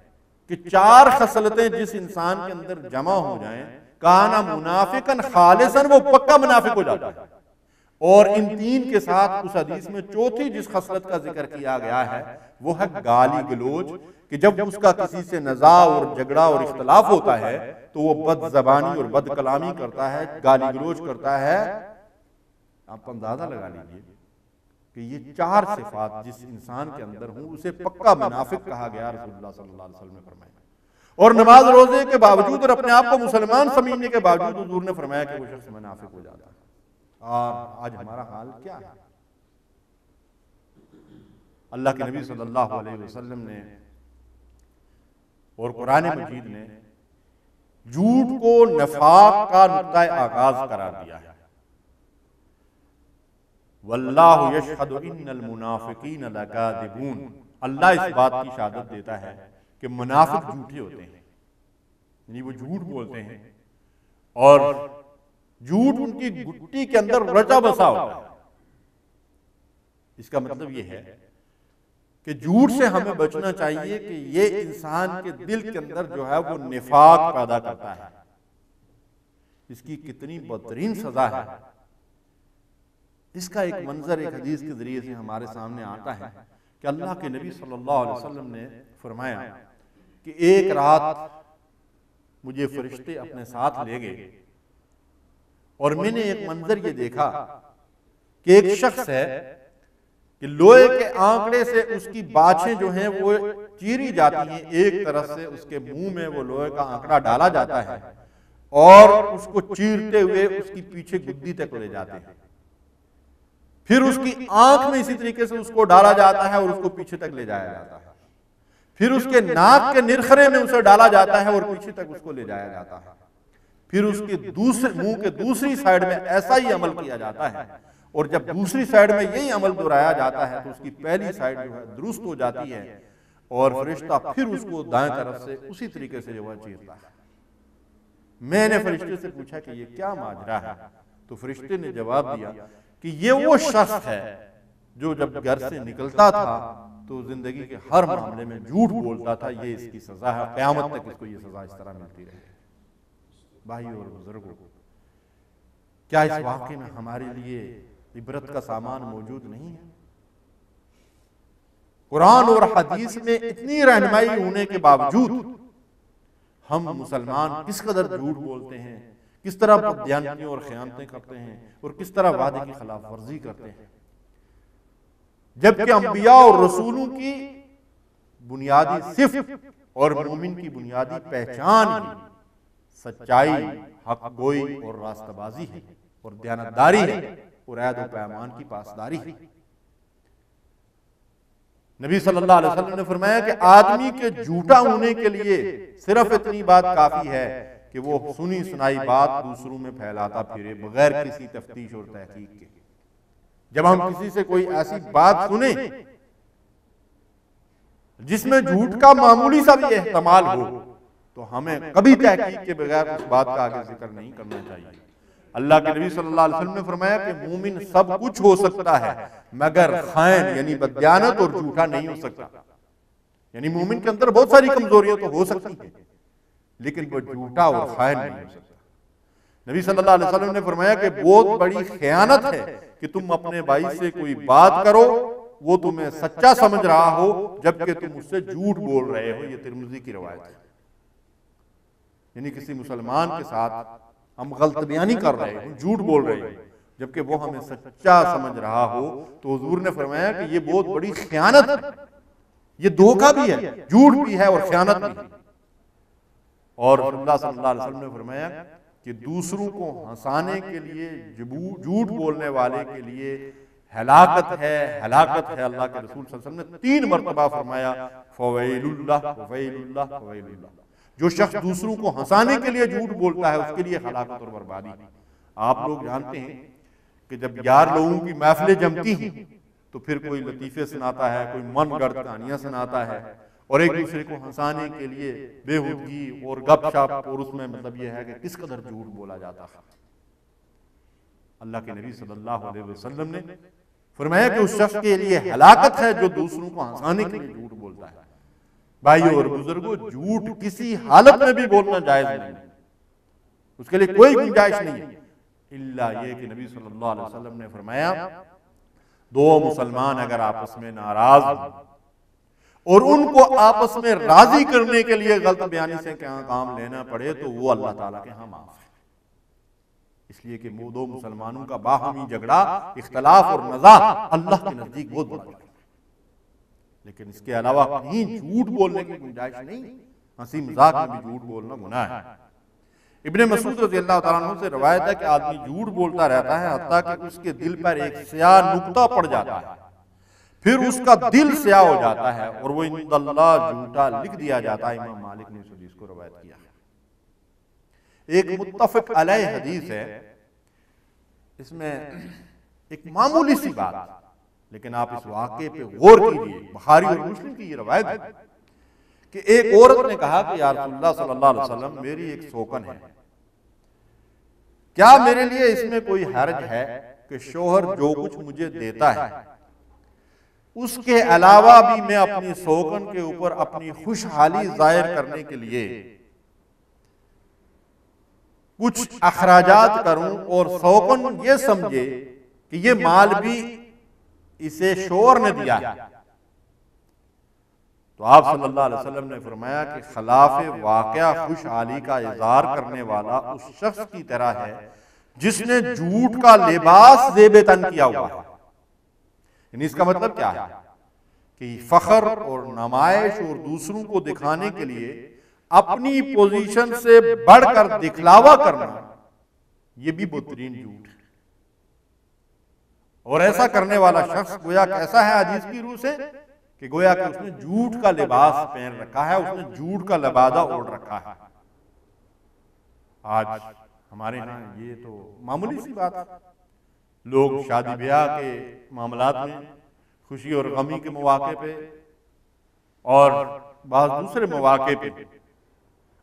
کہ 4 خصلتیں جس انسان کے اندر جمع ہو جائیں کانا منافقاً خالصاً، وہ پکا منافق ہو جاتا ہے۔ اور ان 3 کے ساتھ اس حدیث میں چوتھی جس خصلت کا ذکر کیا گیا ہے وہ ہے گالی گلوچ، کہ جب اس کا کسی سے نزاع اور جھگڑا اور اختلاف ہوتا ہے تو وہ بد زبانی اور بد کلامی کرتا ہے، گالی گلوچ کرتا ہے۔ آپ اندازہ لگا لیجئے کہ یہ 4 صفات جس انسان کے اندر ہوں اسے پکا منافق کہا گیا، رسول اللہ صلی اللہ علیہ وسلم نے فرمایا۔ اور نماز روزے کے باوجود اور اپنے آپ کو مسلمان سمجھنے کے باوجود حضور نے فرمایا کہ وہ شخص منافق ہو جاتا ہے۔ اور آج ہمارا حال کیا ہے؟ اللہ کے نبی صلی اللہ علیہ وسلم نے اور قرآن مجید نے جھوٹ کو نفاق کا نقطہ آغاز قرار دیا ہے۔ واللہ یشہد ان المنافقین لکاذبون، اللہ اس بات کی شہادت دیتا ہے کہ منافق جھوٹے ہوتے ہیں، یعنی وہ جھوٹ بولتے ہیں اور جھوٹ ان کی گٹی کے اندر رچا بسا ہوتا ہے۔ اس کا مطلب یہ ہے کہ جھوٹ سے ہمیں بچنا چاہیے کہ یہ انسان کے دل کے اندر جو ہے وہ نفاق پیدا کرتا ہے۔ اس کی کتنی بدترین سزا ہے۔ اس کا ایک منظر ایک حدیث کے ذریعے سے ہمارے سامنے آتا ہے کہ اللہ کے نبی صلی اللہ علیہ وسلم نے فرمایا کہ ایک رات مجھے فرشتے اپنے ساتھ لے گئے اور میں نے ایک منظر یہ دیکھا کہ ایک شخص ہے کہ لوہے کے آنکڑے سے اس کی باچھیں جو ہیں وہ چیری جاتی ہیں، ایک طرف سے اس کے منہ میں وہ لوہے کا آنکڑا ڈالا جاتا ہے اور اس کو چیرتے ہوئے اس کی پیچھے گدی تک لے جاتے ہیں، پھر اس کی آنکھ میں اسی طریقے سے اس کو ڈالا جاتا ہے اور اس کو پیچھے تک لے جایا جاتا ہے، پھر اس کے ناک کے نرخرے میں اسے ڈالا جاتا ہے اور پیچھے تک اس کو لے جایا جاتا ہے، پھر اس کے منہ کے دوسری سائیڈ میں ایسا ہی عمل کیا جاتا ہے، اور جب دوسری سائیڈ میں یہی عمل دہرایا جاتا ہے تو اس کی پہلی سائیڈ جو ہے درست ہو جاتی ہے اور فرشتہ پھر اس کو دائیں طرف سے اسی طریقے سے جو ہے چیرتا ہے۔ میں نے فرشتے سے پوچھا کہ یہ کیا ماجرا ہے؟ تو فرشتے نے جواب دیا کہ یہ وہ شخص ہے جو جب گھر سے نکلتا تھا تو زندگی کے ہر معاملے میں جھوٹ بولتا تھا، یہ اس کی سزا ہے، قیامت تک اس کو یہ سزا اس طرح ملتی رہے۔ بھائیو اور بزرگوں، کیا اس واقعے میں ہمارے لیے عبرت کا سامان موجود نہیں ہے؟ قرآن اور حدیث میں اتنی رہنمائی ہونے کے باوجود ہم مسلمان کس قدر جھوٹ بولتے ہیں، کس طرح بددیانتیوں اور خیانتیں کرتے ہیں اور کس طرح وعدے کی خلاف ورزی کرتے ہیں، جبکہ انبیاء اور رسولوں کی بنیادی صفت اور مومن کی بنیادی پہچان ہی سچائی، حق گوئی اور راستہ بازی ہے اور دیانتداری ہے اور عہد و پیمان کی پاسداری ہے۔ نبی صلی اللہ علیہ وسلم نے فرمایا کہ آدمی کے جھوٹا ہونے کے لیے صرف اتنی بات کافی ہے کہ وہ سنی سنائی بات دوسروں میں پھیلاتا پھرے بغیر کسی تفتیش اور تحقیق کے۔ جب ہم کسی سے کوئی ایسی بات سنیں جس میں جھوٹ کا معمولی سا بھی احتمال ہو تو ہمیں کبھی تحقیق کے بغیر اس بات کا آگے ذکر نہیں کرنا چاہیے۔ اللہ کے نبی صلی اللہ علیہ وسلم نے فرمایا کہ مومن سب کچھ ہو سکتا ہے مگر خائن یعنی بددیانت اور جھوٹا نہیں ہو سکتا۔ یعنی مومن کے اندر بہت ساری کمزوریاں تو ہو سکتی ہیں لیکن وہ جھوٹا اور خائن نہیں ہو سکتا۔ نبی صلی اللہ علیہ وسلم نے فرمایا کہ بہت بڑی خیانت ہے کہ تم اپنے بھائی سے کوئی بات کرو وہ تمہیں سچا سمجھ رہا ہو جبکہ تم اس سے جھوٹ بول رہے ہو۔ یہ ترمذی کی روایت ہے۔ یعنی کسی مسلمان کے ساتھ ہم غلط بیانی کر رہے ہیں، جھوٹ بول رہے ہیں جبکہ وہ ہمیں سچا سمجھ رہا ہو تو حضور نے فرمایا کہ یہ بہت بڑی خیانت ہے، یہ دھوکہ بھی ہے، جھوٹ بھی ہے اور خیانت بھی ہے۔ اور اللہ صلی اللہ علیہ وسلم نے فرمایا کہ دوسروں کو ہنسانے کے لیے جھوٹ بولنے والے کے لیے ہلاکت ہے، ہلاکت ہے۔ اللہ کے رسول صلی اللہ علیہ وسلم نے 3 مرتبہ فرمایا فویل اللہ فویل اللہ فویل اللہ۔ جو شخص دوسروں کو ہنسانے کے لیے جھوٹ بولتا ہے اس کے لیے ہلاکت اور بربادی۔ آپ لوگ جانتے ہیں کہ جب یار لوگوں کی محفلیں جمتی ہیں تو پھر کوئی لطیفے سناتا ہے، کوئی من گڑھ کہانیاں سناتا ہے اور ایک دوسرے کو ہنسانے کے لیے بےہودگی اور گپ شپ، اور اس میں مطلب یہ ہے کہ کس قدر جھوٹ بولا جاتا ہے۔ اللہ کے نبی صلی اللہ علیہ وسلم نے فرمایا کہ اس شخص کے لیے ہلاکت ہے جو دوسروں کو ہنسانے کے لیے جھوٹ بولتا ہے۔ بھائیو اور بزرگوں، جھوٹ کسی حالت میں بھی بولنا جائز نہیں، اس کے لیے کوئی گنجائش نہیں ہے، الا یہ کہ نبی صلی اللہ علیہ وسلم نے فرمایا دو مسلمان اگر آپس میں ناراض ہوں اور ان کو آپس میں راضی کرنے کے لیے غلط بیانی سے کام لینا پڑے تو وہ اللہ تعالیٰ کے ہاں معاف ہے، اس لیے کہ وہ دو مسلمانوں کا باہمی جھگڑا، اختلاف اور نزاع اللہ کے نزدیک بہت بڑا ہے، لیکن اس کے علاوہ کہیں جھوٹ بولنے کی گنجائش نہیں، ہنسی مذاق میں بھی جھوٹ بولنا گناہ ہے۔ ابن مسعود رضی اللہ تعالیٰ عنہ سے روایت ہے کہ آدمی جھوٹ بولتا رہتا ہے حتیٰ کہ اس کے دل پر ایک سیاہ نقطہ پڑ جاتا ہے، پھر اس کا دل سیاہ ہو جاتا ہے اور وہ عند اللہ جھوٹا لکھ دیا جاتا ہے۔ امام مالک نے اس حدیث کو روایت کیا ہے۔ ایک متفق علیہ حدیث ہے، اس میں ایک معمولی سی بات، لیکن آپ اس واقعے پہ غور کیجئے، بخاری اور مسلم کی یہ روایت ہے کہ ایک عورت نے کہا کہ یا رسول اللہ صلی اللہ علیہ وسلم میری ایک سوکن ہے، کیا میرے لیے اس میں کوئی حرج ہے کہ شوہر جو کچھ مجھے دیتا ہے اس کے علاوہ بھی میں اپنی سوکن کے اوپر اپنی خوشحالی ظاہر کرنے کے لیے کچھ اخراجات کروں اور سوکن یہ سمجھے کہ یہ مال بھی اسے شوہر نے دیا ہے؟ تو آپ صلی اللہ علیہ وسلم نے فرمایا کہ خلاف واقعہ خوشحالی کا اظہار کرنے والا اس شخص کی طرح ہے جس نے جھوٹ کا لباس زیب تن کیا ہوا ہے۔ یعنی اس کا مطلب کیا ہے کہ فخر اور نمائش اور دوسروں کو دکھانے کے لیے اپنی پوزیشن سے بڑھ کر دکھلاوا کرنا، یہ بھی بہترین جھوٹ ہے، اور ایسا کرنے والا شخص گویا کیسا ہے حدیث کی روح سے کہ گویا کہ اس نے جھوٹ کا لباس پہن رکھا ہے، اس نے جھوٹ کا لبادہ اوڑھ رکھا ہے۔ آج ہمارے ہاں یہ تو معمولی سی بات ہے، لوگ شادی بیاہ کے معاملات میں، خوشی اور غمی کے مواقع پہ اور بعض دوسرے مواقع پہ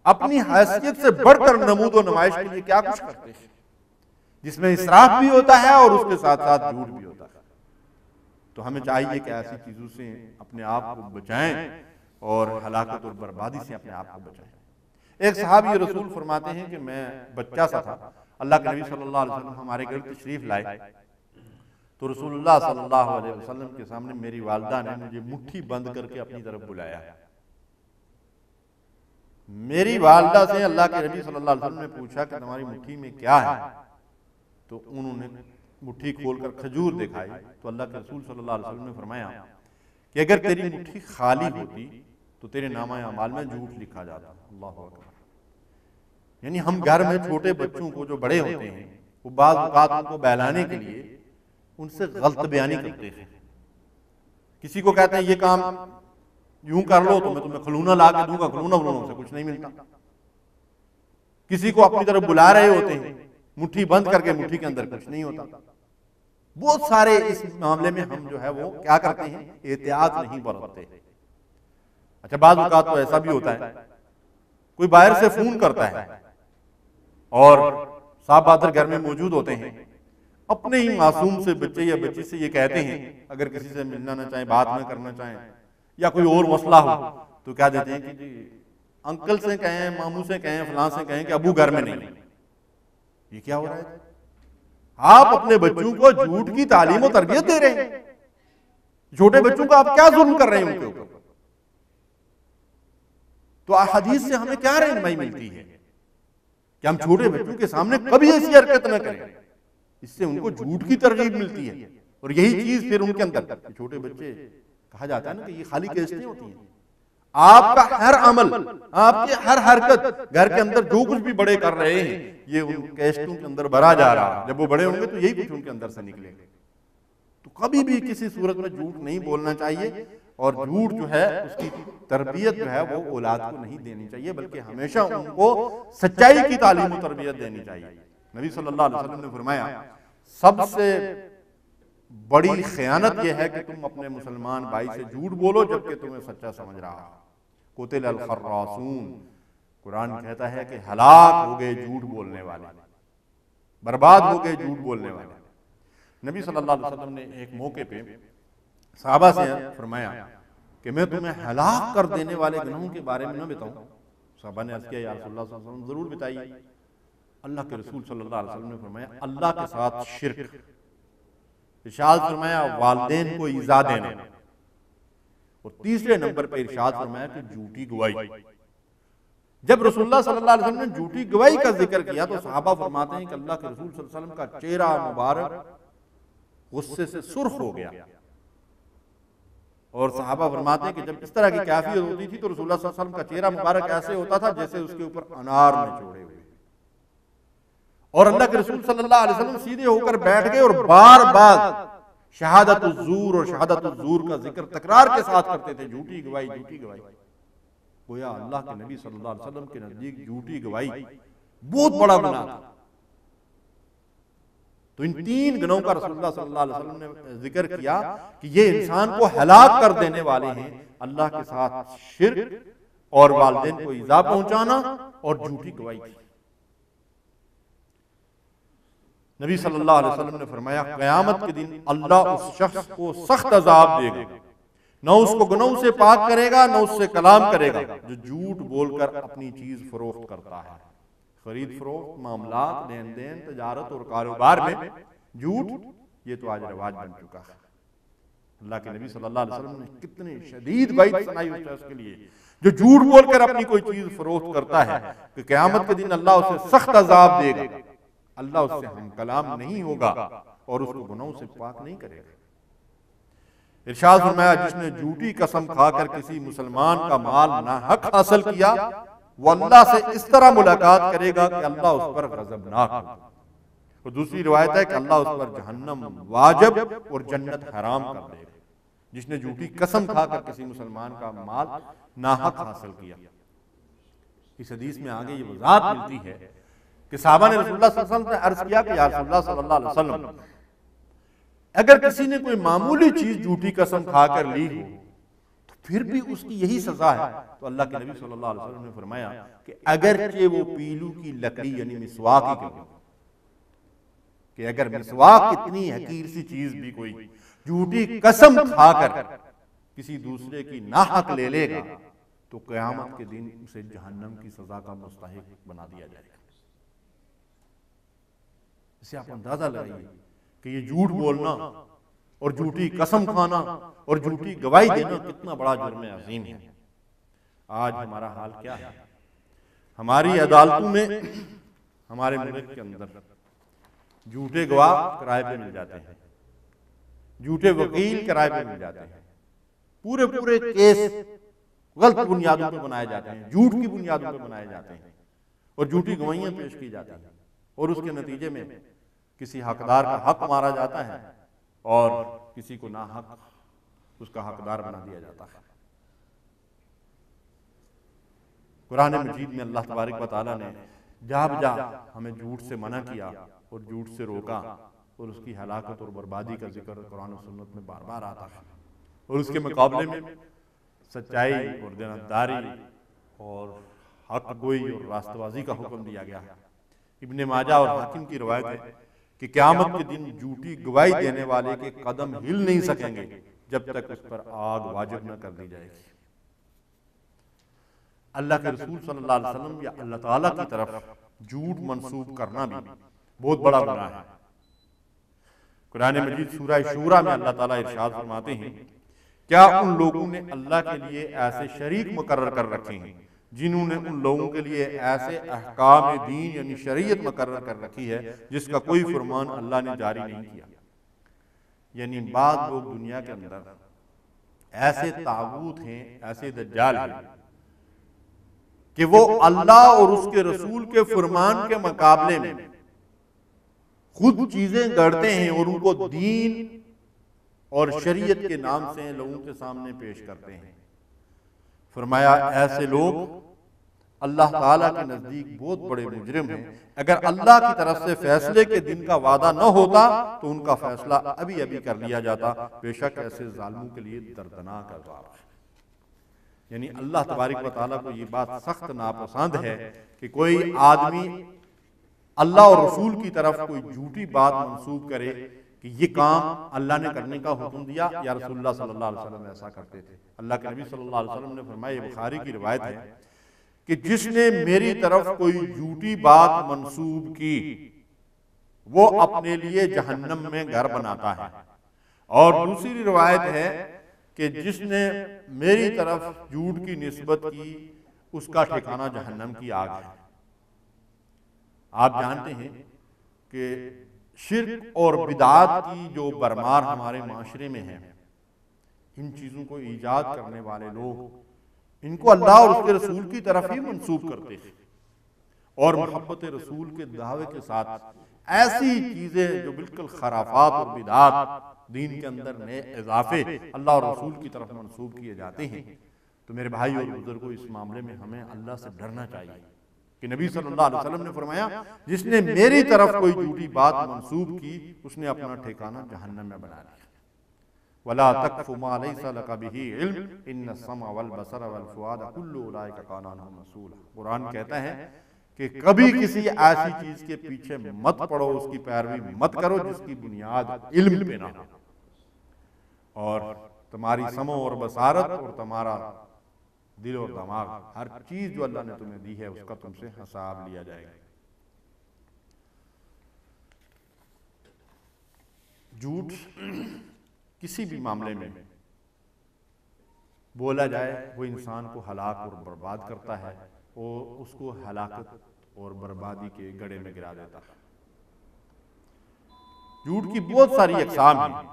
اپنی حیثیت سے بڑھ کر نمود و نمائش کے لیے کیا کچھ کرتے ہیں، جس میں اسراف بھی ہوتا ہے اور اس کے ساتھ ساتھ جھوٹ بھی ہوتا ہے۔ تو ہمیں چاہیے کہ ایسی چیزوں سے اپنے آپ کو بچائیں اور ہلاکت اور بربادی سے اپنے آپ کو بچائیں۔ ایک صحابی رسول فرماتے ہیں کہ میں بچہ سا تھا، اللہ کے نبی صلی اللہ علیہ وسلم ہمارے گھر تشریف لائے تو رسول اللہ صلی اللہ علیہ وسلم کے سامنے میری والدہ نے مجھے مٹھی بند کر کے اپنی طرف بلایا۔ میری والدہ سے اللہ کے نبی صلی اللہ علیہ وسلم نے پوچھا کہ تمہاری مٹھی میں کیا ہے، تو انہوں نے مٹھی کھول کر کھجور دکھائی، تو اللہ کے رسول صلی اللہ علیہ وسلم نے فرمایا کہ اگر تیری مٹھی خالی ہوتی تو تیرے نامہ اعمال میں جھوٹ لکھا جاتا۔ اللہ اکبر۔ یعنی ہم گھر میں چھوٹے بچوں کو جو بڑے ہوتے ہیں وہ بعض اوقات ان کو بہلانے کے لیے ان سے غلط بیانی کرتے ہیں، کسی کو کہتے ہیں یہ کام یوں کر لو تو میں تمہیں کھلونا لا کے دوں گا، کھلونا سے کچھ نہیں ملتا، کسی کو اپنی طرف بلا رہے ہوتے ہیں، مٹھی بند کر کے مٹھی کے اندر کچھ نہیں ہوتا۔ بہت سارے اس معاملے میں ہم جو ہے وہ کیا کرتے ہیں، احتیاط نہیں برتتے۔ اچھا بعض اوقات تو ایسا بھی ہوتا ہے کوئی باہر سے فون کرتا ہے اور صاحب بہادر گھر میں موجود ہوتے ہیں، اپنے ہی معصوم سے بچے یا بچی سے یہ کہتے ہیں، اگر کسی سے ملنا نہ چاہیں، بات نہ کرنا چاہیں یا کوئی اور مسئلہ ہو تو کیا دیتے ہیں کہ جی انکل سے کہیں، ماموں سے کہیں، فلاں سے کہیں کہ ابو گھر میں نہیں۔ یہ کیا ہو رہا ہے؟ آپ اپنے بچوں کو جھوٹ کی تعلیم و تربیت دے رہے ہیں، چھوٹے بچوں کو آپ کیا ظلم کر رہے ہیں ان کے اوپر؟ تو حدیث سے ہمیں کیا رہنمائی ملتی ہے کہ ہم چھوٹے بچوں کے سامنے کبھی ایسی حرکت نہ کریں، اس سے ان کو جھوٹ کی ترغیب ملتی ہے، اور یہی چیز پھر ان کے اندر چھوٹے بچے کہا جاتا ہے نا کہ یہ خالی کیسٹیں ہوتی ہیں، آپ کا ہر عمل، آپ کی ہر حرکت گھر کے اندر جو کچھ بھی بڑے کر رہے ہیں یہ ان کیسٹوں کے اندر بھرا جا رہا ہے، جب وہ بڑے ہوں گے تو یہی کچھ ان کے اندر سے نکلے گا۔ تو کبھی بھی کسی صورت میں جھوٹ نہیں بولنا چاہیے، اور جھوٹ جو ہے اس کی تربیت جو ہے وہ اولاد کو نہیں دینی چاہیے، بلکہ ہمیشہ ان کو سچائی کی تعلیم و تربیت دینی چاہیے۔ نبی صلی اللہ علیہ وسلم نے فرمایا سب سے بڑی خیانت یہ ہے کہ تم اپنے مسلمان بھائی سے جھوٹ بولو جبکہ تمہیں سچا سمجھ رہا ہو۔ قتل الخراصون، قرآن کہتا ہے کہ ہلاک ہو گئے جھوٹ بولنے والے، برباد ہو گئے جھوٹ بولنے والے۔ نبی صلی اللہ علیہ وسلم نے ایک موقع پہ صحابہ سے فرمایا کہ میں تمہیں ہلاک کر دینے والے گناہوں کے بارے میں نہ بتاؤں؟ صحابہ نے عرض کیا یا رسول اللہ صلی اللہ علیہ وسلم ضرور بتائیے۔ اللہ کے رسول صلی اللہ علیہ وسلم نے فرمایا اللہ کے ساتھ شرک، ارشاد فرمایا والدین کو ایذا دینا، اور تیسرے نمبر پہ ارشاد فرمایا کہ جھوٹی گواہی۔ جب رسول اللہ صلی اللہ علیہ وسلم نے جھوٹی گواہی کا ذکر کیا تو صحابہ فرماتے ہیں کہ اللہ کے رسول صلی اللہ علیہ وسلم کا چہرہ مبارک غصے سے سرخ ہو گیا، اور صحابہ فرماتے ہیں کہ جب اس طرح کی کیفیت ہوتی تھی تو رسول اللہ صلی اللہ علیہ وسلم کا چہرہ مبارک ایسے ہوتا تھا جیسے اس کے اوپر انار نچوڑے ہوئے، اور اللہ کے رسول صلی اللہ علیہ وسلم سیدھے ہو کر بیٹھ گئے اور بار بار شہادت الزور اور شہادت الزور کا ذکر تکرار کے ساتھ کرتے تھے، جھوٹی گواہی جھوٹی گواہی۔ گویا اللہ کے نبی صلی اللہ علیہ وسلم کے نزدیک جھوٹی گواہی بہت بڑا گناہ تھا۔ تو ان تین گناہوں کا رسول اللہ صلی اللہ علیہ وسلم نے ذکر کیا کہ یہ انسان کو ہلاک کر دینے والے ہیں، اللہ کے ساتھ شرک اور والدین کو ایذا پہنچانا اور جھوٹی گواہی۔ نبی صلی اللہ علیہ وسلم نے فرمایا قیامت کے دن اللہ اس شخص کو سخت عذاب دے گا، نہ اس کو گناہوں سے پاک کرے گا نہ اس سے کلام کرے گا، جو جھوٹ بول کر اپنی چیز فروخت کرتا ہے۔ خرید فروخت، معاملات، لین دین، تجارت اور کاروبار میں جھوٹ یہ تو آج رواج بن چکا ہے۔ اللہ کے نبی صلی اللہ علیہ وسلم نے کتنے شدید وعید سنائی اس شخص کے لیے جو جھوٹ بول کر اپنی کوئی چیز فروخت کرتا ہے کہ قیامت کے دن اللہ اسے سخت عذاب دے گا، اللہ اس سے ہم کلام نہیں ہوگا اور اس کو گناہوں سے پاک نہیں کرے گا۔ ارشاد فرمایا جس نے جھوٹی قسم کھا کر کسی مسلمان کا مال ناحق حاصل کیا وہ اللہ سے اس طرح ملاقات کرے گا کہ اللہ اس پر غضبناک ہوگا، اور دوسری روایت ہے کہ اللہ اس پر جہنم واجب اور جنت حرام کر دے گا جس نے جھوٹی قسم کھا کر کسی مسلمان کا مال ناحق حاصل کیا۔ اس حدیث میں آگے یہ وضاحت ملتی ہے کہ صحابہ نے رسول اللہ صلی اللہ علیہ وسلم نے عرض کیا کہ یا رسول اللہ صلی اللہ علیہ وسلم اگر کسی نے کوئی معمولی چیز جھوٹی قسم کھا کر لی ہو تو پھر بھی اس کی یہی سزا ہے، تو اللہ کے نبی صلی اللہ علیہ وسلم نے فرمایا کہ اگرچہ وہ پیلو کی لکڑی یعنی مسواک ہی کیوں، کہ اگر مسواک اتنی حقیر سی چیز بھی کوئی جھوٹی قسم کھا کر کسی دوسرے کی ناحق لے لے گا تو قیامت کے دن اسے جہنم کی سزا کا مستحق بنا دیا جائے گا۔ اسے آپ اندازہ لگائیے کہ یہ جھوٹ بولنا اور جھوٹی قسم کھانا اور جھوٹی گواہی دینا کتنا بڑا جرم عظیم ہے۔ آج ہمارا حال کیا ہے؟ ہماری عدالتوں میں ہمارے ملک کے اندر جھوٹے گواہ کرائے پہ مل جاتے ہیں، جھوٹے وکیل کرائے پہ مل جاتے ہیں، پورے کیس غلط بنیادوں پہ بنائے جاتے ہیں، جھوٹ کی بنیادوں پہ بنائے جاتے ہیں اور جھوٹی گواہیاں پیش کی جاتی ہیں، اور اس کے نتیجے میں کسی حقدار کا حق مارا جاتا ہے اور کسی کو ناحق اس کا حقدار بنا دیا جاتا ہے۔ قرآن مجید میں اللہ تبارک و تعالیٰ نے جا بجا ہمیں جھوٹ سے منع کیا اور جھوٹ سے روکا، اور اس کی ہلاکت اور بربادی کا ذکر قرآن و سنت میں بار بار آتا ہے، اور اس کے مقابلے میں سچائی اور دیانتداری اور حق گوئی اور راست بازی کا حکم دیا گیا ہے۔ ابن ماجہ اور حاکم کی روایت ہے کہ قیامت کے دن جھوٹی گواہی دینے والے کے قدم ہل نہیں سکیں گے جب تک اس پر آگ واجب نہ کر دی جائے گی۔ اللہ کے رسول صلی اللہ علیہ وسلم یا اللہ تعالیٰ کی طرف جھوٹ منسوب کرنا بھی بہت بڑا گناہ ہے۔ قرآن مجید سورہ شورى میں اللہ تعالیٰ ارشاد فرماتے ہیں کیا ان لوگوں نے اللہ کے لیے ایسے شریک مقرر کر رکھے ہیں جنہوں نے ان لوگوں کے لیے ایسے احکام دین یعنی شریعت مقرر کر رکھی ہے جس کا کوئی فرمان اللہ نے جاری نہیں کیا۔ یعنی بعض لوگ دنیا کے اندر ایسے طاغوت ہیں، ایسے دجال ہیں کہ وہ اللہ اور اس کے رسول کے فرمان کے مقابلے میں خود چیزیں گڑھتے ہیں اور ان کو دین اور شریعت کے نام سے لوگوں کے سامنے پیش کرتے ہیں۔ فرمایا ایسے لوگ اللہ تعالیٰ کے نزدیک بہت بڑے مجرم ہیں، اگر اللہ کی طرف سے فیصلے کے دن کا وعدہ نہ ہوتا تو ان کا فیصلہ ابھی کر لیا جاتا، بے شک ایسے ظالموں کے لیے دردناک عذاب ہے۔ یعنی اللہ تبارک و تعالیٰ کو یہ بات سخت ناپسند ہے کہ کوئی آدمی اللہ اور رسول کی طرف کوئی جھوٹی بات منسوب کرے کہ یہ کام اللہ نے کرنے کا حکم دیا یا رسول اللہ صلی اللہ علیہ وسلم ایسا کرتے تھے۔ اللہ کے نبی صلی اللہ علیہ وسلم نے فرمایا، یہ بخاری کی روایت ہے کہ جس نے میری طرف کوئی جھوٹی بات منسوب کی وہ اپنے لیے جہنم میں گھر بناتا ہے، اور دوسری روایت ہے کہ جس نے میری طرف جھوٹ کی نسبت کی اس کا ٹھکانہ جہنم کی آگ ہے۔ آپ جانتے ہیں کہ شرک اور بدعات کی جو برمار ہمارے معاشرے میں ہے، ان چیزوں کو ایجاد کرنے والے لوگ ان کو اللہ اور اس کے رسول کی طرف ہی منسوب کرتے ہیں، اور محبت رسول کے دعوے کے ساتھ ایسی چیزیں جو بالکل خرافات اور بدعات دین کے اندر نئے اضافے اللہ اور رسول کی طرف منسوب کیے جاتے ہیں۔ تو میرے بھائی اور بزرگوں، اس معاملے میں ہمیں اللہ سے ڈرنا چاہیے کہ نبی صلی اللہ علیہ وسلم نے فرمایا، جس نے میری طرف کوئی جھوٹی بات منسوب کی اس نے اپنا ٹھکانہ جہنم میں بنا لیا۔ وَلَا تَقْفُ مَا لَيْسَ لَكَ بِهِ عِلْمٌ إِنَّ السَّمْعَ وَالْبَصَرَ وَالْفُؤَادَ كُلُّ أُولَٰئِكَ كَانَ عَنْهُ مسؤولا۔ قرآن کہتا ہے کہ کبھی کسی ایسی چیز کے پیچھے مت پڑو، اس کی پیروی مت کرو جس کی بنیاد علم پہ نہ ہو، اور تمہاری سمع اور بصارت اور تمہارا دل اور دماغ، ہر چیز جو اللہ نے تمہیں دی ہے اس کا تم سے حساب لیا جائے گا۔ جھوٹ کسی بھی معاملے میں بولا جائے وہ انسان کو ہلاک اور برباد کرتا ہے، اور اس کو ہلاکت اور بربادی کے گڑھے میں گرا دیتا ہے۔ جھوٹ کی بہت ساری اقسام ہیں،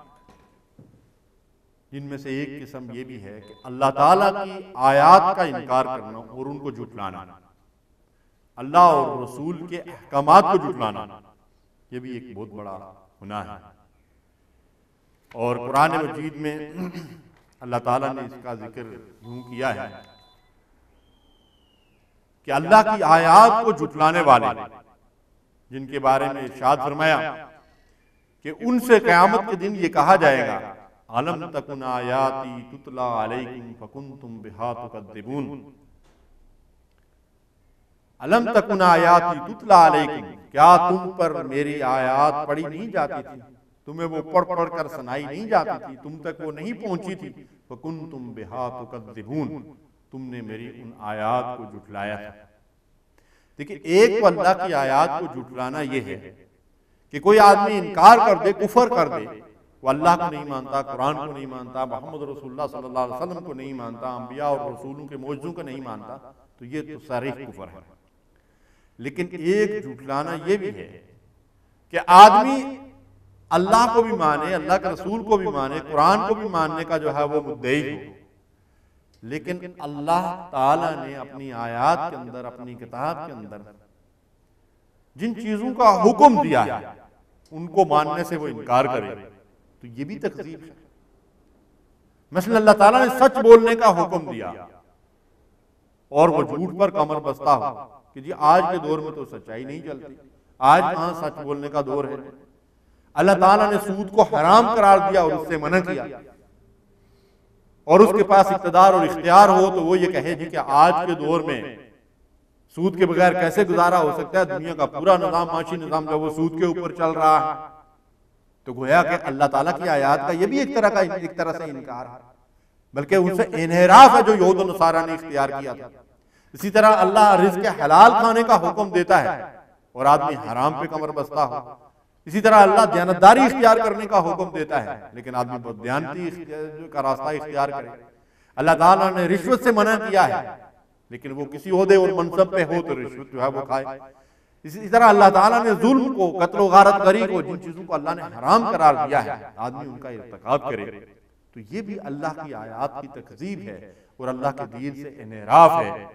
جن میں سے ایک قسم یہ بھی ہے کہ اللہ تعالیٰ کی آیات کا انکار کرنا اور ان کو جھٹلانا، اللہ اور رسول کے احکامات کو جھٹلانا، یہ بھی ایک بہت بڑا گناہ ہے۔ اور قرآن مجید میں اللہ تعالیٰ نے اس کا ذکر یوں کیا ہے کہ اللہ کی آیات کو جھٹلانے والے جن کے بارے میں ارشاد فرمایا کہ ان سے قیامت کے دن یہ کہا جائے گا، أَلَمْ تَكُنْ آيَاتِي تُتْلَى عَلَيْكُمْ فَكُنْتُمْ بِهَا تُكَذِّبُونَ۔ أَلَمْ تَكُنْ آيَاتِي تُتْلَى عَلَيْكُمْ، کیا تم پر میری آیات پڑھی نہیں جاتی تھی، تمہیں وہ پڑھ پڑھ کر سنائی نہیں جاتی تھی، تم تک وہ نہیں پہنچی تھی، فَكُنْتُمْ بِهَا تُكَذِّبُونَ، تم نے میری ان آیات کو جھٹلایا تھا۔ دیکھیں، ایک تو اللہ کی آیات کو جھٹلانا یہ ہے کہ کوئی آدمی انکار کر دے، کفر کر دے، وہ اللہ کو نہیں مانتا، قرآن کو نہیں مانتا، محمد رسول اللہ صلی اللہ علیہ وسلم کو نہیں مانتا، انبیاء اور رسولوں کے معجزوں کو نہیں مانتا، تو یہ تو صریح کفر ہے۔ لیکن ایک جھٹلانا یہ بھی ہے کہ آدمی اللہ کو بھی مانے، اللہ کے رسول کو بھی مانے، قرآن کو بھی ماننے کا جو ہے وہ مدعی ہو، لیکن اللہ تعالیٰ نے اپنی آیات کے اندر، اپنی کتاب کے اندر جن چیزوں کا حکم دیا ہے ان کو ماننے سے وہ انکار کرے، تو یہ بھی تکذیب ہے۔ مثلا اللہ تعالیٰ نے سچ بولنے کا حکم دیا اور وہ جھوٹ پر کمر بستہ ہو کہ جی آج کے دور میں تو سچائی نہیں چلتی، آج کہاں سچ بولنے کا دور ہے۔ اللہ تعالیٰ نے سود کو حرام قرار دیا اور اس سے منع کیا، اور اس کے پاس اقتدار اور اختیار ہو تو وہ یہ کہے جی کہ آج کے دور میں سود کے بغیر کیسے گزارا ہو سکتا ہے، دنیا کا پورا نظام، معاشی نظام جو وہ سود کے اوپر چل رہا ہے۔ تو گویا کہ اللہ تعالیٰ کی آیات کا یہ بھی ایک طرح سے انکار ہے، بلکہ ان سے انحراف ہے جو یہود و نصارہ نے اختیار کیا تھا۔ اسی طرح اللہ رزق حلال کھانے کا حکم دیتا ہے اور آدمی حرام پہ کمر بستہ ہو۔ اسی طرح اللہ دیانتداری اختیار کرنے کا حکم دیتا ہے لیکن آدمی بددیانتی کا راستہ اختیار کرے۔ اللہ تعالیٰ نے رشوت سے منع کیا ہے لیکن وہ کسی عہدے اور منصب پہ ہو تو رشوت جو ہے وہ کھائے۔ اسی طرح اللہ تعالیٰ نے ظلم کو، قتل و غارت گری کو، جن چیزوں کو اللہ نے حرام قرار دیا ہے، آدمی ان کا ارتکاب کرے تو یہ بھی اللہ کی آیات کی تکذیب ہے اور اللہ کے دین سے انحراف ہے،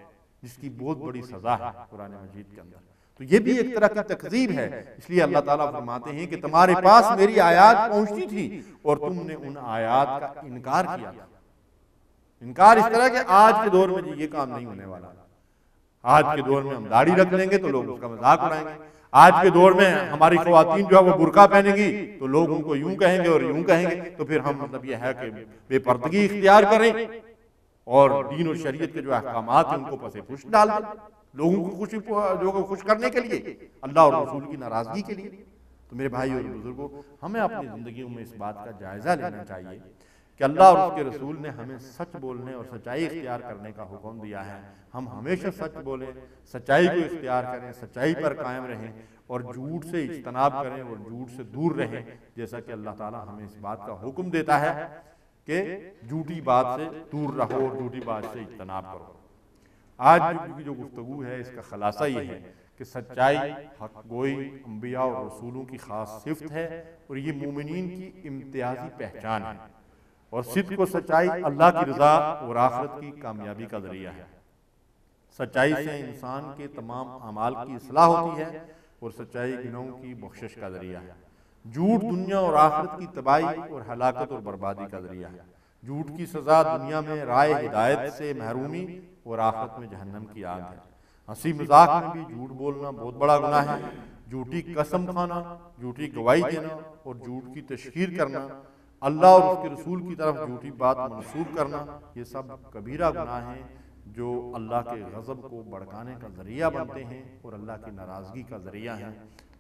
جس کی بہت بڑی سزا ہے قرآن مجید کے اندر۔ تو یہ بھی ایک طرح کی تکذیب ہے۔ اس لیے اللہ تعالیٰ فرماتے ہیں کہ تمہارے پاس میری آیات پہنچتی تھی اور تم نے ان آیات کا انکار کیا تھا۔ انکار اس طرح کہ آج کے دور میں یہ کام نہیں ہونے والا، آج کے دور میں ہم داڑھی رکھ لیں گے تو لوگ اس کا مذاق اڑائیں گے، آج کے دور میں ہماری خواتین جو ہے وہ برقع پہنیں گی تو لوگ ان کو یوں کہیں گے اور یوں کہیں گے، تو پھر ہم مطلب یہ ہے کہ بے پردگی اختیار کریں اور دین و شریعت کے جو احکامات ہیں ان کو پس پشت ڈال دیں، لوگوں کو خوش کرنے کے لیے، اللہ اور رسول کی ناراضگی کے لیے۔ تو میرے بھائی اور بزرگوں، ہمیں اپنی زندگیوں میں اس بات کا جائزہ لینا چاہیے کہ اللہ اور اس کے رسول نے ہمیں سچ بولنے اور سچائی اختیار کرنے کا حکم دیا ہے۔ ہم ہمیشہ سچ بولیں، سچائی کو اختیار کریں، سچائی پر قائم رہیں، اور جھوٹ سے اجتناب کریں اور جھوٹ سے دور رہیں، جیسا کہ اللہ تعالیٰ ہمیں اس بات کا حکم دیتا ہے کہ جھوٹی بات سے دور رہو اور جھوٹی بات سے اجتناب کرو۔ آج کی جو گفتگو ہے اس کا خلاصہ یہ ہے کہ سچائی، حق گوئی انبیاء اور رسولوں کی خاص صفت ہے، اور یہ مومنین کی امتیازی پہچان ہے، اور صدق و سچائی اللہ کی رضا اور آخرت کی کامیابی کا ذریعہ ہے۔ سچائی سے انسان کے تمام اعمال کی اصلاح ہوتی ہے، اور سچائی گناہوں کی بخشش کا ذریعہ ہے۔ جھوٹ دنیا اور آخرت کی تباہی اور ہلاکت اور بربادی کا ذریعہ ہے۔ جھوٹ کی سزا دنیا میں رائے ہدایت سے محرومی اور آخرت میں جہنم کی آگ ہے۔ ہنسی مذاق میں بھی جھوٹ بولنا بہت بڑا گناہ ہے۔ جھوٹی قسم کھانا، جھوٹی گواہی دینا اور جھوٹ کی تشہیر کرنا، اللہ اور اس کے رسول کی طرف جھوٹی بات منسوب کرنا، یہ سب کبیرہ گناہ ہیں جو اللہ کے غضب کو بھڑکانے کا ذریعہ بنتے ہیں اور اللہ کی ناراضگی کا ذریعہ ہیں۔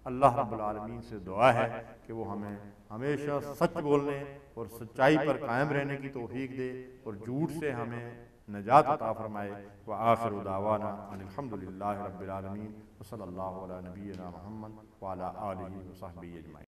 اللہ رب العالمین سے دعا ہے کہ وہ ہمیں ہمیشہ سچ بولنے اور سچائی پر قائم رہنے کی توفیق دے، اور جھوٹ سے ہمیں نجات عطا فرمائے۔ وآخر دعوانا ان الحمدللہ رب العالمین، وصلی اللہ علی نبینا محمد وعلی آلہ وصحبہ اجمعین۔